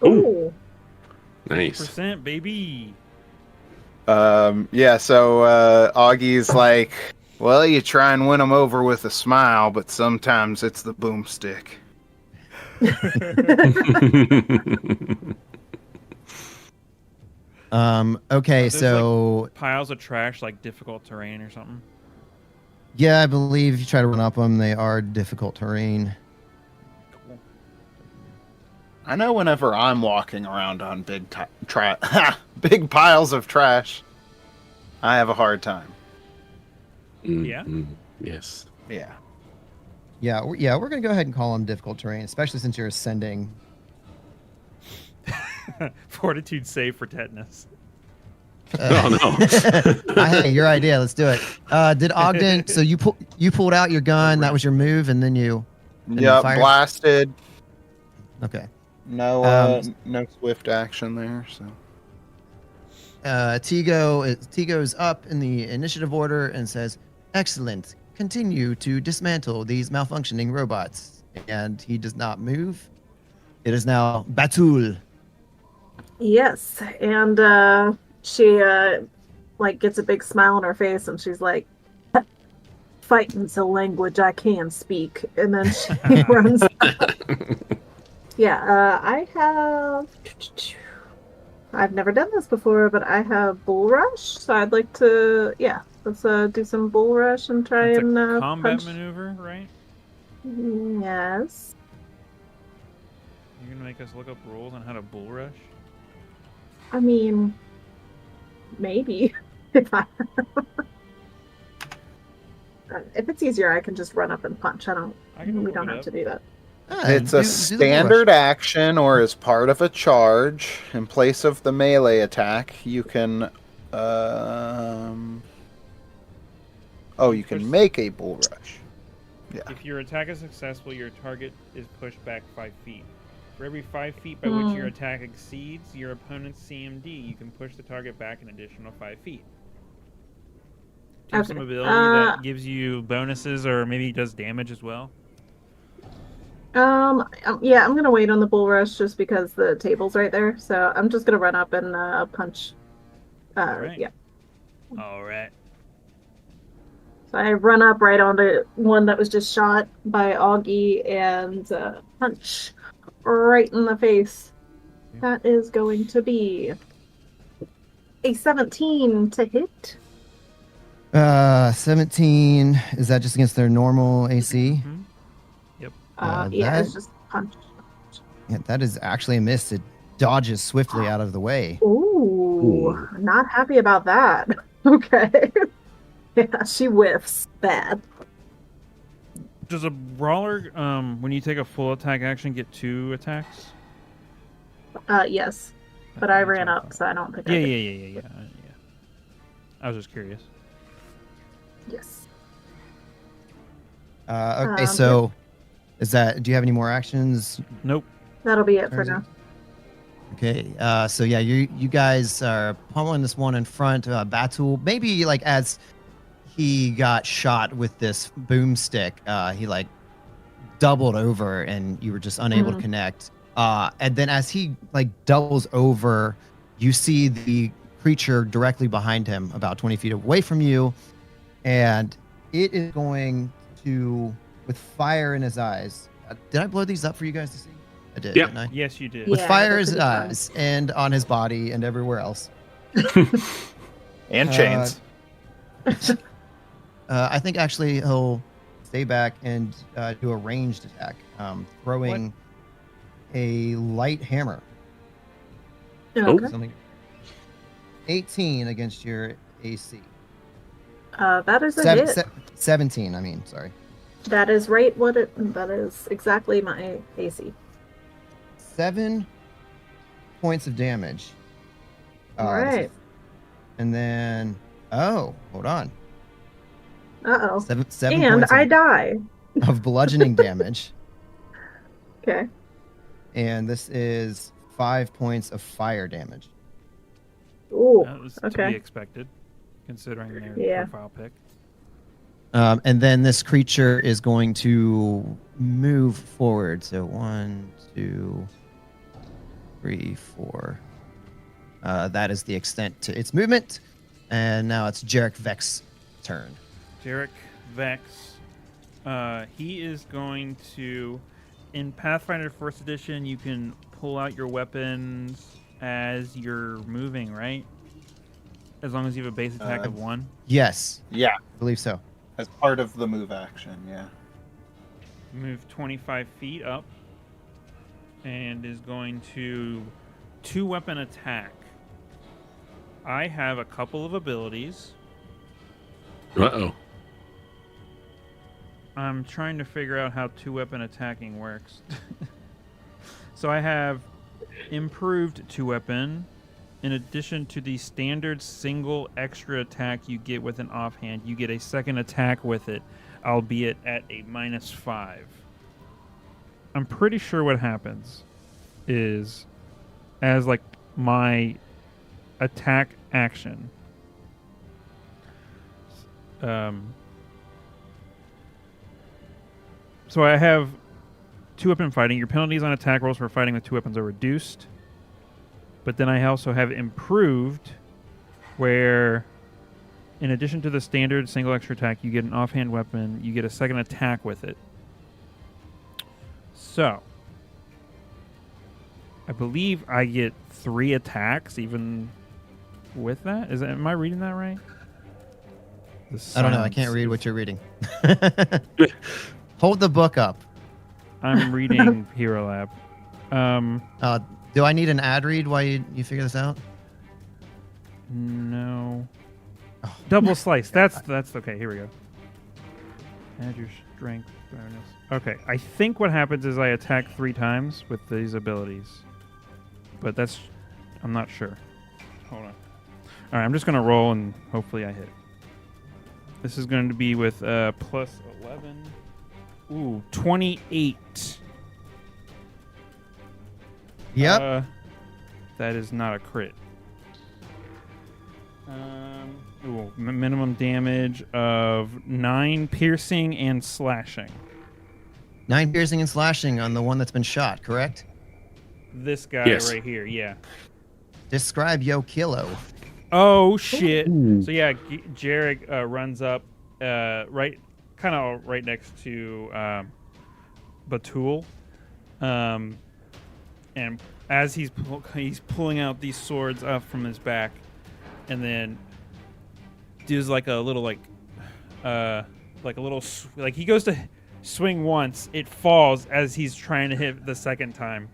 Ooh. Nice. Percent, baby. Yeah, so Augie's like, well, you try and win them over with a smile, but sometimes it's the boomstick. Okay, There's, so Piles of trash, like difficult terrain or something. yeah, I believe if you try to run up them, they are difficult terrain. Cool. I know whenever I'm walking around on big piles of trash, I have a hard time. Yeah? Yes. Yeah. Yeah, we're gonna go ahead and call them difficult terrain, especially since you're ascending. Fortitude save for tetanus. Oh no. Hey, your idea. Let's do it. Did Ogden? So you pulled out your gun. That was your move, and then you. Yeah, fire? blasted. Okay. No, no swift action there. So Tigo's up in the initiative order and says, "Excellent. Continue to dismantle these malfunctioning robots." And he does not move. It is now Batul. Yes, and she like gets a big smile on her face, and she's like, "Fighting's a language I can speak," and then she runs. Yeah, I've never done this before, but I have bull rush, so I'd like to, let's do some bull rush and try It's and a combat punch. maneuver, right? Yes. You're gonna make us look up rules on how to bull rush? I mean, maybe if it's easier, I can just run up and punch. I can We look don't it have up. to do that. it's Do a the bull rush. standard action, or as part of a charge. In place of the melee attack, you can. You can make a bull rush. Yeah. If your attack is successful, your target is pushed back 5 feet. For every 5 feet by which your attack exceeds your opponent's CMD, you can push the target back an additional 5 feet. Do you have some Okay. ability that gives you bonuses or maybe does damage as well? Yeah, I'm gonna wait on the bull rush just because the table's right there. So I'm just gonna run up and punch. Alright. Yeah. Alright. So I run up right onto one that was just shot by Augie and punch right in the face. That is going to be a 17 to hit. 17. Is that just against their normal AC? Mhm. Yeah, that- it's just punch. Yeah, that is actually a miss. It dodges swiftly out of the way. Ooh, not happy about that. Okay. Yeah, she whiffs bad. Does a brawler, when you take a full attack action, get 2 attacks? Yes, but I That's ran what I up, thought. so I don't think Yeah, I yeah, did. yeah. I was just curious. Yes. Okay, so is that? Do you have any more actions? Nope. That'll be it for Or is it- now. Okay, so yeah, you guys are pummeling this one in front. Batul, maybe like as he got shot with this boomstick, he like doubled over, and you were just unable to connect. And then as he like doubles over, you see the creature directly behind him, about 20 feet away from you, and it is going to, with fire in his eyes. Did I blow these up for you guys to see? I did, Yep. didn't I? Yes, you did. With Yeah, fire in that's his a good sign. eyes and on his body and everywhere else. And chains. I think actually he'll stay back and do a ranged attack, throwing a light hammer. Okay. Something 18 against your AC. That is a Seven- hit. 17, I mean, sorry. That is right. That is exactly my AC. 7 points of damage. All this right. is- And then, hold on. Uh-oh. Seven And points I die. of bludgeoning damage. Okay. And this is 5 points of fire damage. Ooh. That was to Okay. be expected, considering their Yeah. profile pic. And then this creature is going to move forward. So 1, 2, 3, 4. That is the extent to its movement. And now it's Jarek Vex's turn. Jarek Vex. He is going to, in Pathfinder First Edition, you can pull out your weapons as you're moving, right? As long as you have a base attack of 1. Yes, Yeah, I believe so. as part of the move action. Yeah. Move 25 feet up, and is going to 2-weapon attack. I have a couple of abilities. Uh-oh. I'm trying to figure out how 2-weapon attacking works. So I have improved 2-weapon. In addition to the standard single extra attack you get with an offhand, you get a second attack with it, albeit at a -5. I'm pretty sure what happens is, as like my attack action, so I have 2-weapon fighting. Your penalties on attack rolls for fighting with 2 weapons are reduced. But then I also have improved, where in addition to the standard single extra attack, you get an offhand weapon, you get a second attack with it. So, I believe I get 3 attacks even with that. Am I reading that right? I don't know. I can't read what you're reading. Hold the book up. I'm reading Hero Lab. Do I need an ad read while you figure this out? No. Double slice. That's okay. Here we go. Add your strength bonus. Okay. I think what happens is I attack 3 times with these abilities, but I'm not sure. Hold on. All right. I'm just gonna roll and hopefully I hit. This is going to be with plus 11. Ooh, 28. Yep. That is not a crit. Minimum damage of 9 piercing and slashing. 9 piercing and slashing on the one that's been shot, correct? This guy Yes. right here, yeah. Describe Yo Kilo. Oh shit! So yeah, Jarek runs up, right next to Batul, and as he's pulling out these swords up from his back, and then does like a little he goes to swing once, it falls as he's trying to hit the second time,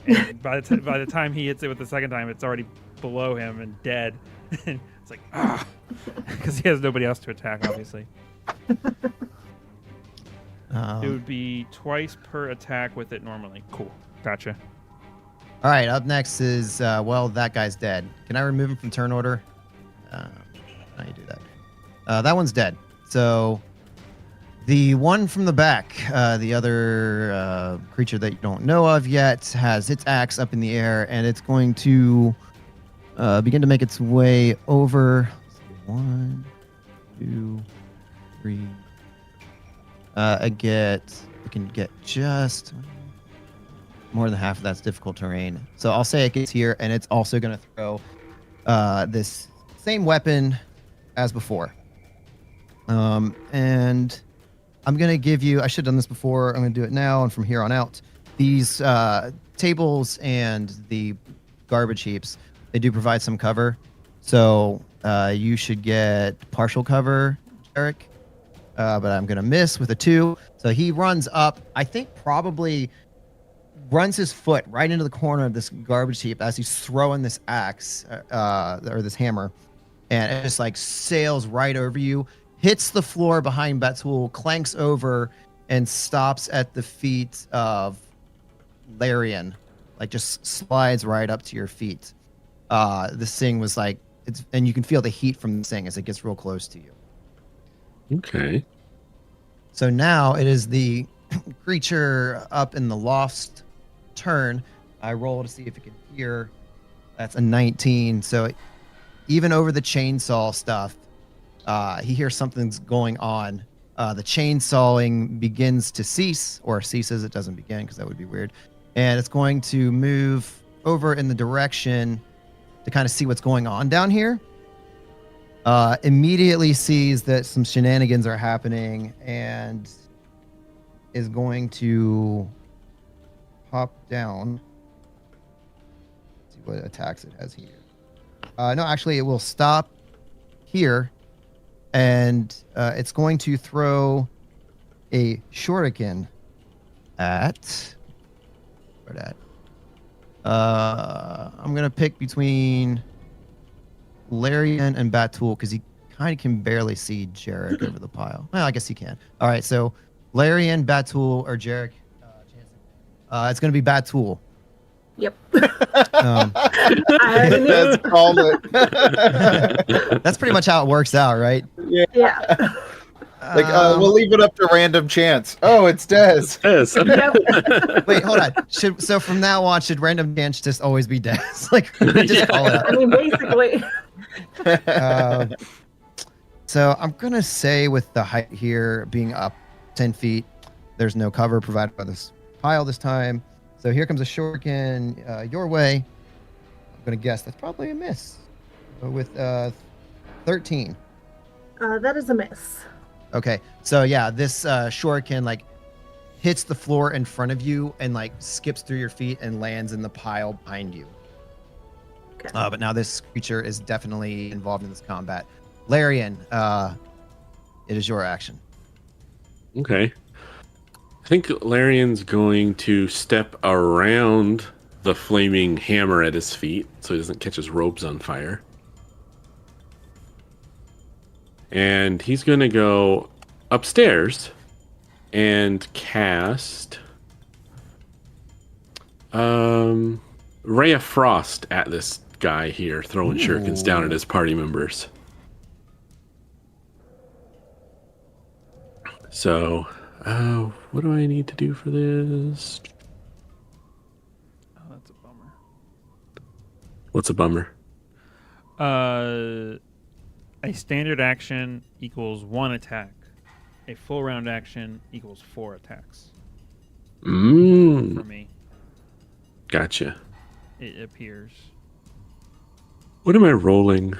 and by the time he hits it with the second time, it's already below him and dead. And it's like because he has nobody else to attack, obviously. It would be twice per attack with it normally. Cool. Gotcha. All right, up next is, that guy's dead. Can I remove him from turn order? How do you do that? That one's dead. So the one from the back, the other creature that you don't know of yet, has its axe up in the air, and it's going to begin to make its way over. 1, 2, 3. It can get just more than half of that's difficult terrain. So I'll say it gets here, and it's also going to throw this same weapon as before. And I'm going to give you, I should have done this before. I'm going to do it now and from here on out. These tables and the garbage heaps, they do provide some cover. So you should get partial cover, Eric. But I'm going to miss with a 2. So he runs up, I think probably runs his foot right into the corner of this garbage heap as he's throwing this axe or this hammer. And it just like sails right over you, hits the floor behind Batul, clanks over, and stops at the feet of Larian. Like just slides right up to your feet. This thing was like, and you can feel the heat from this thing as it gets real close to you. Okay. So now it is the creature up in the loft's turn. I roll to see if it can hear. That's a 19. So even over the chainsaw stuff, he hears something's going on. The chainsawing begins to cease, or ceases. It doesn't begin because that would be weird. And it's going to move over in the direction to kind of see what's going on down here. Immediately sees that some shenanigans are happening and is going to hop down. See what attacks it has here. No, actually, it will stop here, and it's going to throw a shuriken at. Where that? I'm gonna pick between Larian and Batul because he kind of can barely see Jarek over the pile. Well, I guess he can. All right, so Larian, Batul, or Jarek. It's gonna be Batul. Yep. That's called it. That's pretty much how it works out, right? Yeah. Like, we'll leave it up to random chance. Oh, it's Dez. Yes. Wait, hold on. So from now on, should random chance just always be Dez? Like, just call it out. I mean, basically. So I'm gonna say with the height here being up 10 feet, there's no cover provided by this pile this time. So here comes a shuriken your way. I'm gonna guess that's probably a miss with 13. That is a miss. Okay, so yeah, this shuriken like hits the floor in front of you and like skips through your feet and lands in the pile behind you. Okay. But now this creature is definitely involved in this combat. Larian, it is your action. Okay. I think Larian's going to step around the flaming hammer at his feet so he doesn't catch his robes on fire. And he's going to go upstairs and cast Ray of Frost at this guy here, throwing shurikens down at his party members. So, what do I need to do for this? Oh, that's a bummer. What's a bummer? A standard action equals 1 attack. A full round action equals 4 attacks. For me, Gotcha. it appears. What am I rolling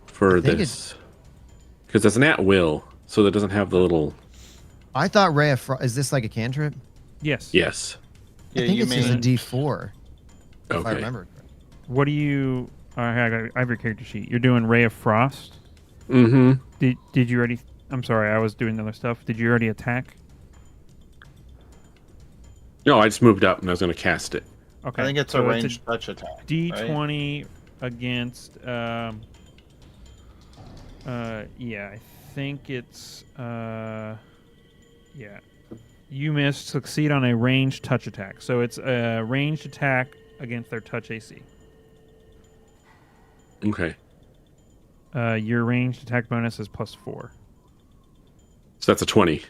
for I think this? Because that's an at-will, so that doesn't have the little... I thought Ray of Frost. Is this like a cantrip? Yes. Yes. I think it's just a D4. If I Okay. remember. What do you? I have your character sheet. You're doing Ray of Frost. Mm-hmm. Did you already? I'm sorry, I was doing other stuff. Did you already attack? No, I just moved up and I was going to cast it. Okay. I think it's a ranged touch attack. D20 against. Yeah, I think it's. Yeah. You missed. Succeed on a ranged touch attack. So it's a ranged attack against their touch AC. Okay. Your ranged attack bonus is +4. So that's a 20. And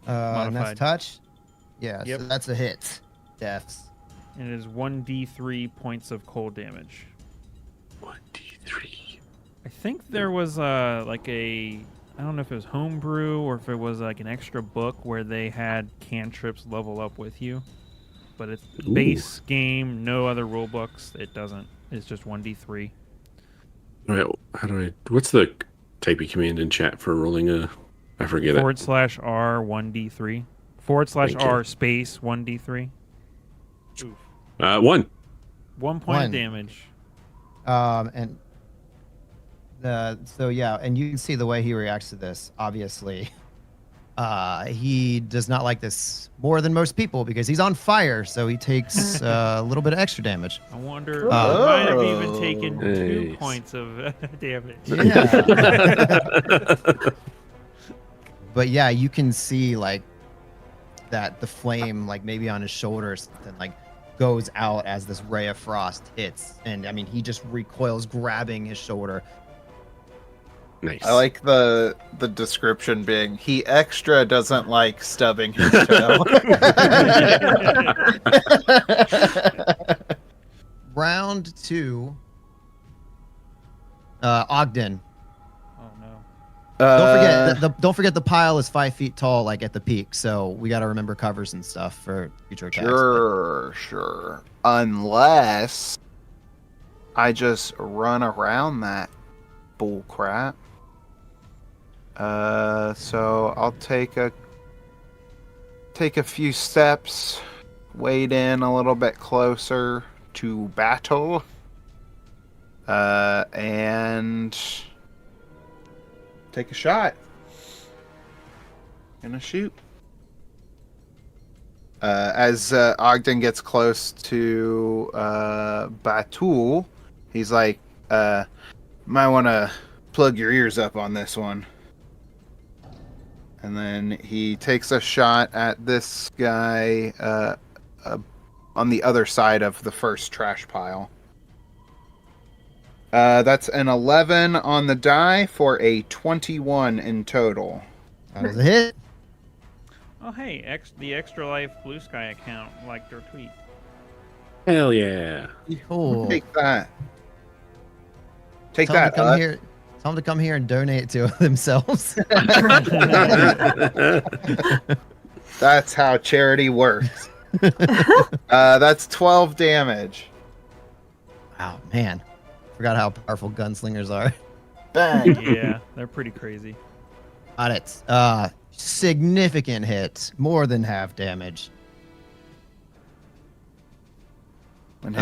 that's Modified. touch? Yeah, Yep. so that's a hit. Deaths. And it is 1d3 points of cold damage. 1d3. I think there was like a, I don't know if it was homebrew or if it was like an extra book where they had cantrips level up with you. But it's Ooh. base game, no other rule books. It doesn't. It's just 1d3. All right. How do I... What's the type a command in chat for rolling a. I forget it. /R1D3 Thank you. /R space 1D3. Oof. 1. 1 point One. of damage. And so yeah, and you can see the way he reacts to this. Obviously, he does not like this more than most people because he's on fire. So he takes a little bit of extra damage. I wonder. Oh. He might have even taken 2 Nice. points of damage. Yeah. But yeah, you can see like that the flame, like maybe on his shoulder or something, like goes out as this ray of frost hits, and I mean he just recoils, grabbing his shoulder. Nice. I like the description being he extra doesn't like stubbing his toe. Round 2. Ogden. Oh no. Don't forget the pile is 5 feet tall, like at the peak. So we got to remember covers and stuff for future attacks. Sure. Unless I just run around that bull crap. So I'll take a few steps, wade in a little bit closer to battle, and take a shot. Gonna shoot. As Ogden gets close to Batul, he's like, might want to plug your ears up on this one. And then he takes a shot at this guy on the other side of the first trash pile. That's an 11 on the die for a 21 in total. That was a hit. Oh hey, the Extra Life Blue Sky account liked our tweet. Hell yeah. Cool. Take that. Take Tell them that. to come here. Tell them to come here and donate to themselves. That's how charity works. That's 12 damage. Wow, man. Forgot how powerful gunslingers are. Bang. Yeah, they're pretty crazy. Got it. Significant hit. More than half damage. And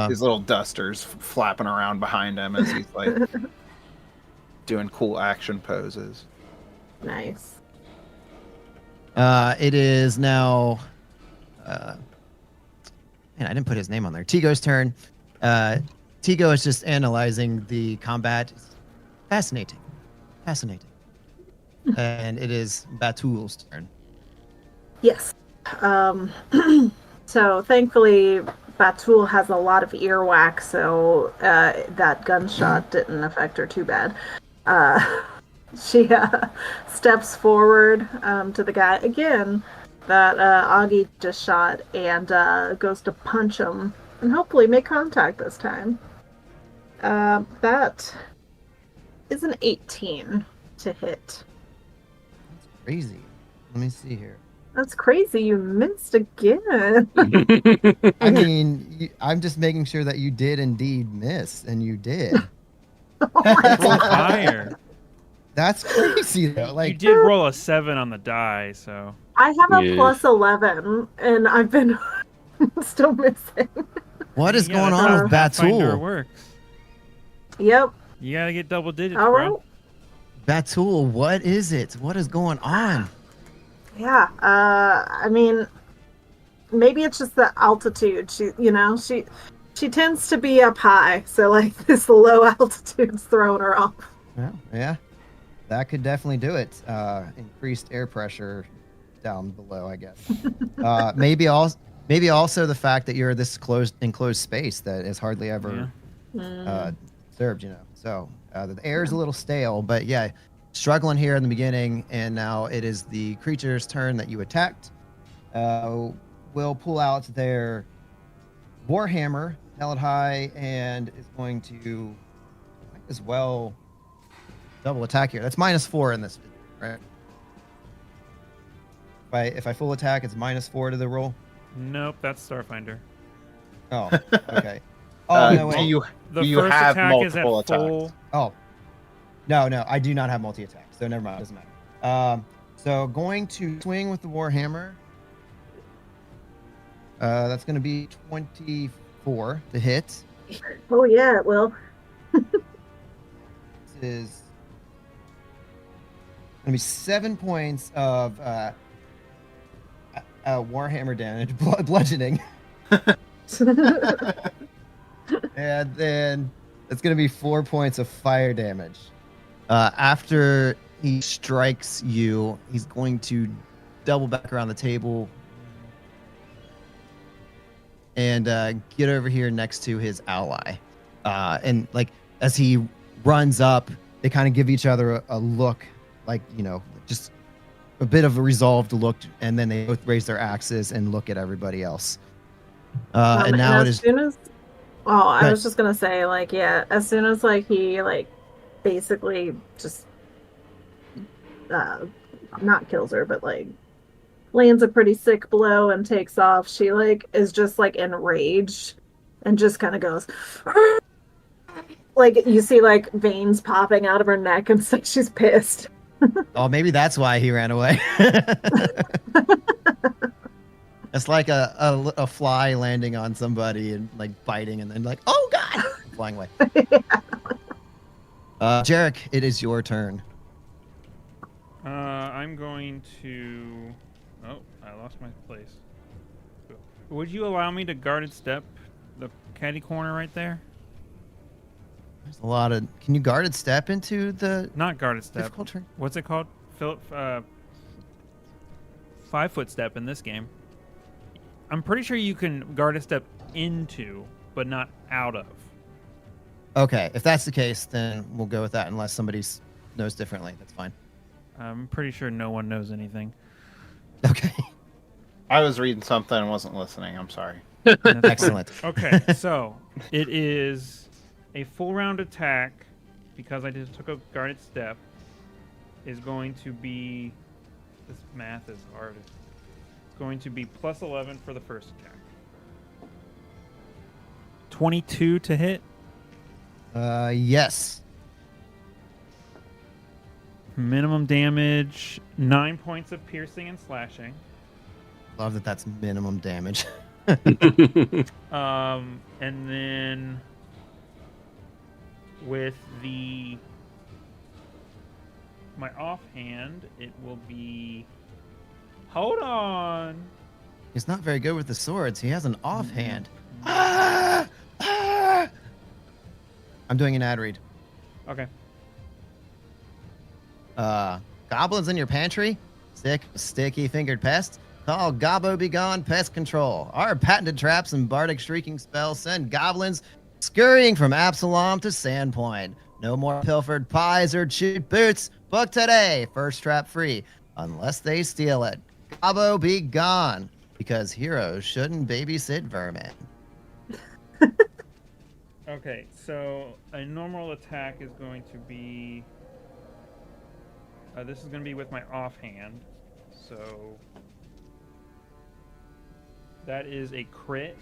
his little dusters flapping around behind him as he's like doing cool action poses. Nice. It is now. Man, I didn't put his name on there. Tigo's turn. Tigo is just analyzing the combat. Fascinating. And it is Batul's turn. Yes. So thankfully, Batul has a lot of earwax, so that gunshot didn't affect her too bad. She steps forward to the guy again that Augie just shot and goes to punch him and hopefully make contact this time. That is an 18 to hit. Crazy. Let me see here. That's crazy. You missed again. I mean, I'm just making sure that you did indeed miss, and you did. Roll higher. That's crazy, though. You Like, did roll a 7 on the die, so I have a Yeah. plus 11, and I've been still missing. what is Yeah, going that's on how with Pathfinder Batul? works. Yep. You gotta get double digits, All bro. right. Batul, what is it? What is going on? Yeah. I mean, maybe it's just the altitude. She tends to be up high, so like this low altitude's throwing her off. Yeah, that could definitely do it. Increased air pressure down below, I guess. Maybe also the fact that you're this enclosed space that is hardly ever served. So the air is a little stale, but yeah, struggling here in the beginning, and now it is the creature's turn that you attacked. Will pull out their warhammer held high and is going to as well double attack here. That's -4 in this, right? If I full attack, it's -4 to the roll. Nope, that's Starfinder. Oh, okay. Oh no, wait. Do you The Do you first have attack is at multiple full. Oh, No, I do not have multi-attack, so never mind. Doesn't matter. So going to swing with the Warhammer. That's going to be 24 to hit. Oh yeah, it will. This is going to be 7 points of Warhammer damage, bludgeoning. And then it's going to be 4 points of fire damage. After he strikes you, he's going to double back around the table and get over here next to his ally. And like as he runs up, they kind of give each other a look, like, you know, just a bit of a resolved look, and then they both raise their axes and look at everybody else. And now it is. I was just gonna say, like, yeah, as soon as like he like basically just not kills her, but like lands a pretty sick blow and takes off, she like is just like enraged and just kind of goes like, you see like veins popping out of her neck and stuff. She's pissed. Oh, maybe that's why he ran away. It's like a fly landing on somebody and like biting and then like, oh god, flying away. Jarek, it is your turn. I'm going to. Oh, I lost my place. Would you allow me to guarded step the caddy corner right there? There's a lot of. Can you guarded step into the Not guarded step. difficult turn? What's it called? 5-foot step in this game. I'm pretty sure you can guarded step into, but not out of. Okay, if that's the case, then we'll go with that. Unless somebody knows differently, that's fine. I'm pretty sure no one knows anything. Okay. I was reading something and wasn't listening. I'm sorry. That's fine. Excellent. Okay, so it is a full round attack because I just took a guarded step. Is going to be. This math is hard. It's going to be plus 11 for the first attack. 22 to hit. Yes. Minimum damage, 9 points of piercing and slashing. Love that. That's minimum damage. And then with my offhand, it will be. Hold on. He's not very good with the swords. He has an offhand. Ah! Ah! I'm doing an ad read. Okay. Goblins in your pantry? Sick, sticky fingered pests? Call Gobbo Begone Pest Control. Our patented traps and bardic shrieking spells send goblins scurrying from Absalom to Sandpoint. No more pilfered pies or chewed boots. Book today. First trap free. Unless they steal it. Gobbo Begone. Because heroes shouldn't babysit vermin. Okay, so a normal attack is going to be. This is going to be with my offhand. So. That is a crit.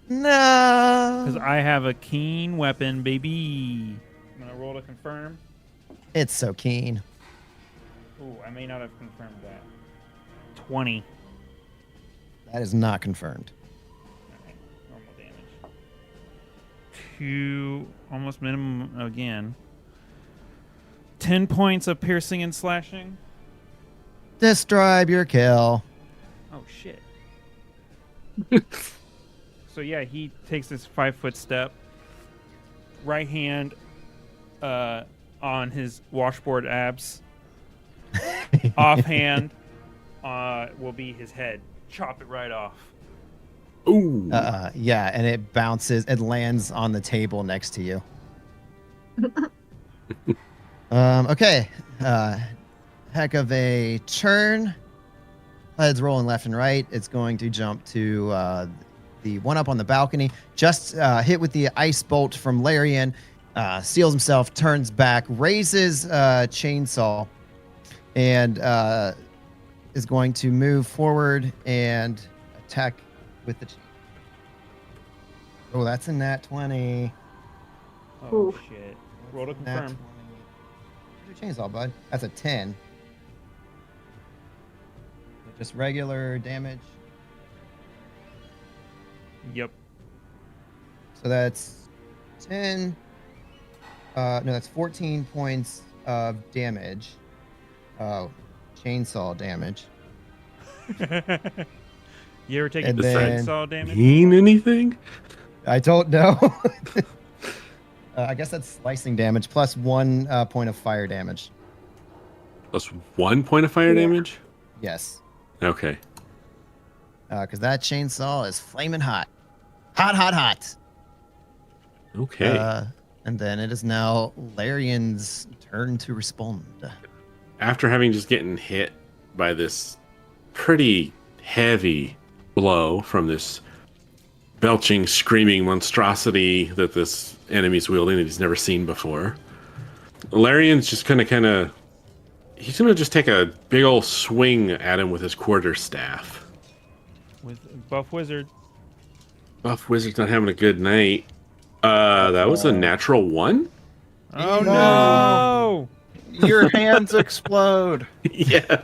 No. Because I have a keen weapon, baby. I'm going to roll to confirm. It's so keen. Ooh, I may not have confirmed that. 20. That is not confirmed. Alright, normal damage. 2, almost minimum again. 10 points of piercing and slashing. Describe your kill. Oh, shit. So, yeah, he takes this 5-foot step. Right hand on his washboard abs. Offhand will be his head. Chop it right off. Ooh. Yeah, and it bounces. It lands on the table next to you. Okay. Heck of a turn. Heads rolling left and right. It's going to jump to the one up on the balcony. Just hit with the ice bolt from Larian. Seals himself, turns back, raises chainsaw, and is going to move forward and attack with the. Oh, that's a nat 20. Oh, Ooh. shit. Roll to Nat confirm. 20. Chainsaw, bud. That's a 10. Just regular damage. Yep. So that's 10. No, that's 14 points of damage. Chainsaw damage. You ever taken And then- chainsaw damage? Mean anything? I don't know. I guess that's slicing damage plus 1 point of fire damage. Plus 1 point of fire Yeah. damage? Yes. Okay. Because that chainsaw is flaming hot. Hot, hot, hot. Okay. And then it is now Larian's turn to respond. After having just getting hit by this pretty heavy blow from this belching, screaming monstrosity that this enemy's wielding that he's never seen before, Larian's just gonna he's gonna just take a big old swing at him with his quarterstaff. With Buff Wizard. Buff Wizard's not having a good night. That was a natural 1? Oh No. no! Your hands explode. Yeah.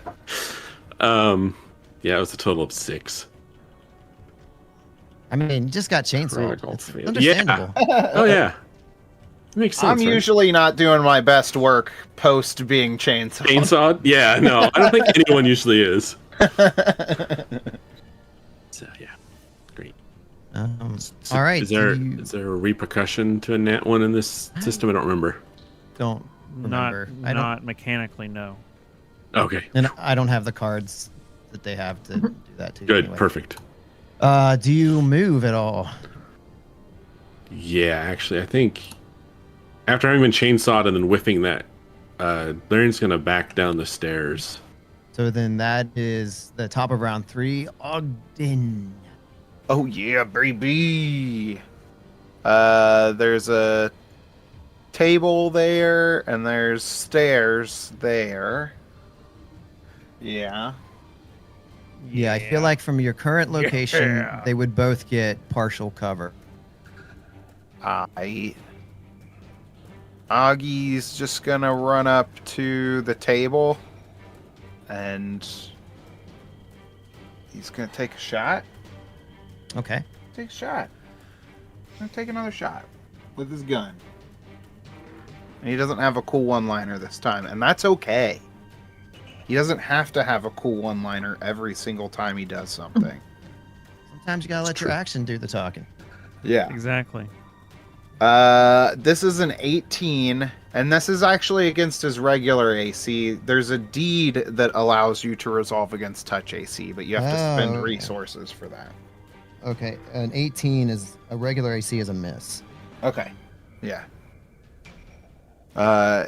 Yeah, it was a total of 6. I mean, you just got chainsaw. Critical It's fail. understandable. Oh yeah. Makes sense. I'm right? usually not doing my best work post being chainsaw. Chainsaw? Yeah, no, I don't think anyone usually is. So yeah, great. So all right. Is there you is there a repercussion to a nat 1 in this system? I don't remember. don't remember. I don't, Not mechanically, no. Okay, and I don't have the cards that they have to do that to. good, anyway. perfect. Do you move at all? Yeah, actually, I think after having been chainsawed and then whiffing that, Larian's gonna back down the stairs. So then that is the top of round 3. Ogden. Oh yeah, baby. There's a table there, and there's stairs there. Yeah. Yeah, I feel like from your current location, Yeah. they would both get partial cover. Augie's just gonna run up to the table, and he's gonna take a shot. Okay. Take a shot. Gonna take another shot with his gun. And he doesn't have a cool one-liner this time, and that's okay. He doesn't have to have a cool one-liner every single time he does something. Sometimes you gotta let your action do the talking. Yeah. Exactly. This is an 18, and this is actually against his regular AC. There's a deed that allows you to resolve against touch AC, but you have to spend okay. resources for that. Okay, an 18 is a regular AC is a miss. Okay. Yeah.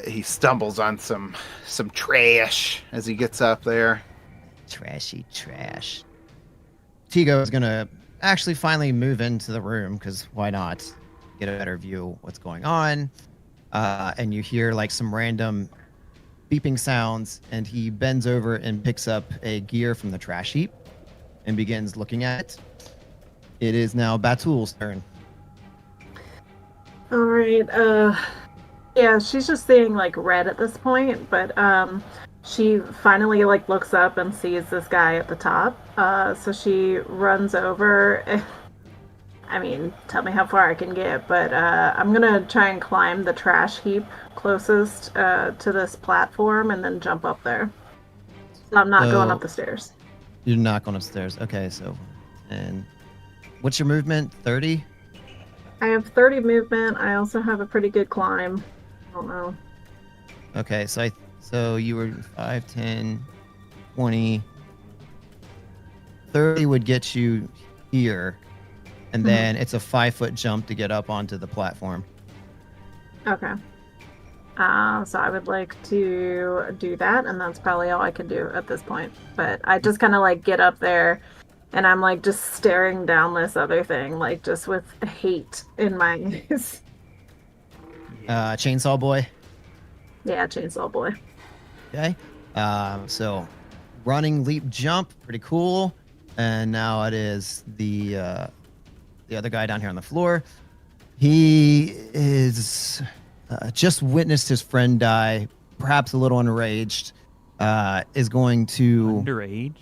He stumbles on some trash as he gets up there. Trashy trash. Tigo is gonna actually finally move into the room because why not? Get a better view of what's going on. And you hear like some random beeping sounds, and he bends over and picks up a gear from the trash heap and begins looking at it. It is now Batul's turn. All right. Yeah, she's just seeing like red at this point, but she finally like looks up and sees this guy at the top. So she runs over. I mean, tell me how far I can get, but I'm gonna try and climb the trash heap closest to this platform and then jump up there. So I'm not going So- up the stairs. You're not going upstairs. Okay, so and what's your movement? 30? I have 30 movement. I also have a pretty good climb. I don't know. Okay, so you were 5, 10, 20. 30 would get you here, and then it's a 5-foot jump to get up onto the platform. Okay. So I would like to do that, and that's probably all I can do at this point. But I just kind of like get up there, and I'm like just staring down this other thing, like just with hate in my eyes. Chainsaw boy. Yeah, chainsaw boy. Okay. So running, leap, jump, pretty cool. And now it is the other guy down here on the floor. He is just witnessed his friend die, perhaps a little underaged, is going to. Underaged?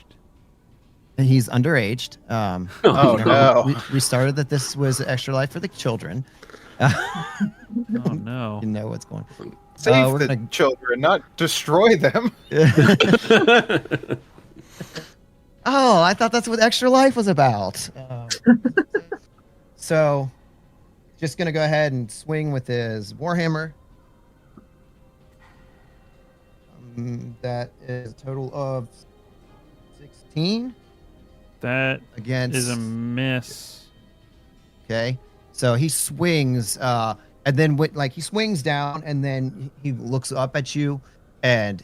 He's underaged. Oh, no. We started that this was Extra Life for the children. Oh no. You know what's going on. Save we're the gonna- children, not destroy them. Oh, I thought that's what Extra Life was about. So, just gonna go ahead and swing with his Warhammer. That is a total of 16 That against. is a miss. Okay, so he swings, and then he swings down, and then he looks up at you, and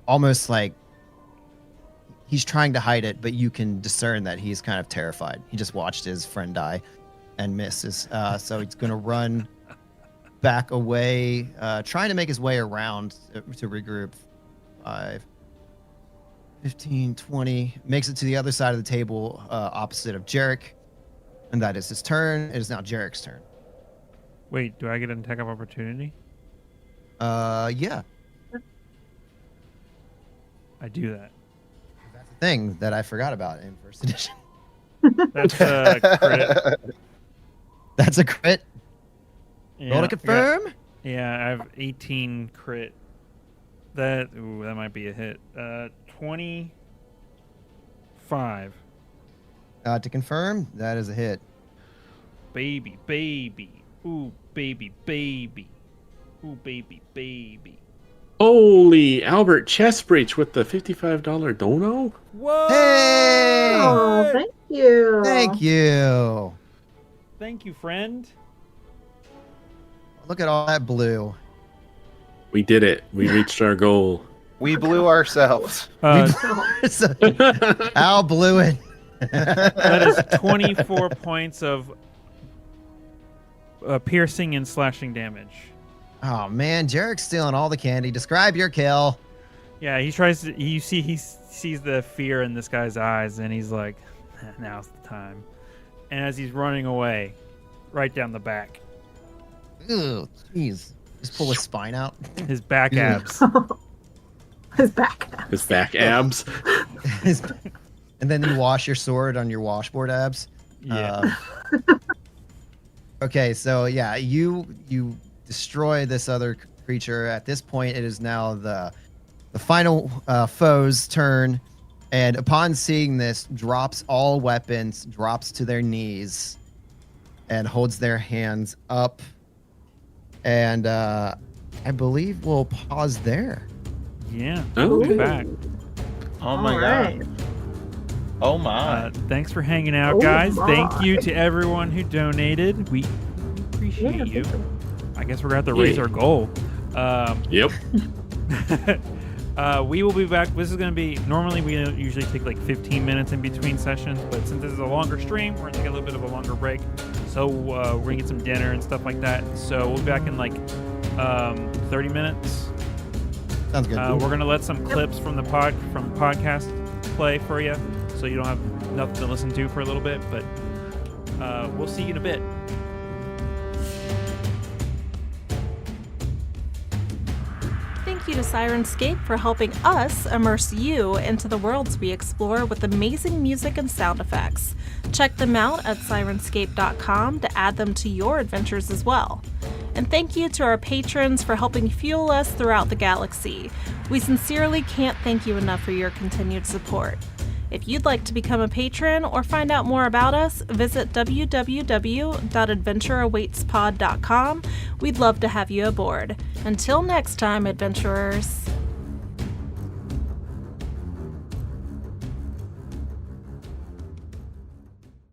almost like he's trying to hide it, but you can discern that he's kind of terrified. He just watched his friend die and misses. So he's going to run back away, trying to make his way around to regroup. 5, 15, 20. Makes it to the other side of the table, opposite of Jarek. And that is his turn. It is now Jarek's turn. Wait, do I get an attack of opportunity? Yeah. I do that. That's the thing that I forgot about in first edition. That's a crit. That's a crit. Yeah, Roll to confirm. Yeah, I have 18 crit. That might be a hit. 25. To confirm, that is a hit. Baby, baby. Ooh, baby, baby. Ooh, baby, baby. Holy Albert Chestbreach with the $55 dono? Whoa! Hey! Oh, thank you. Thank you. Thank you, friend. Look at all that blue. We did it. We reached our goal. We blew ourselves. Al blew it. That is 24 points of piercing and slashing damage. Oh man, Jarek's stealing all the candy. Describe your kill. Yeah, he tries to. He sees the fear in this guy's eyes, and he's like, "Now's the time." And as he's running away, right down the back, Ew, jeez. Just pull his spine out. his back Ew. abs. His back. His back abs. And then you wash your sword on your washboard abs. Yeah. Okay, so yeah, you destroy this other creature. At this point, it is now the final foe's turn, and upon seeing this, drops all weapons, drops to their knees, and holds their hands up. And I believe we'll pause there. Yeah. Oh. We'll be back. Oh my All god. right. Oh my. Thanks for hanging out, Oh guys. my. Thank you to everyone who donated. We appreciate Yeah, you. thank you. I guess we're going to have to raise Yeah. our goal. Yep. We will be back. This is going to be, normally we usually take like 15 minutes in between sessions, but since this is a longer stream, we're going to take a little bit of a longer break. So we're going to get some dinner and stuff like that. So we'll be back in like 30 minutes. Sounds good. We're going to let some clips from the podcast play for you, so you don't have nothing to listen to for a little bit, but we'll see you in a bit. Thank you to Sirenscape for helping us immerse you into the worlds we explore with amazing music and sound effects. Check them out at Sirenscape.com to add them to your adventures as well. And thank you to our patrons for helping fuel us throughout the galaxy. We sincerely can't thank you enough for your continued support. If you'd like to become a patron or find out more about us, visit www.adventureawaitspod.com. We'd love to have you aboard. Until next time, adventurers.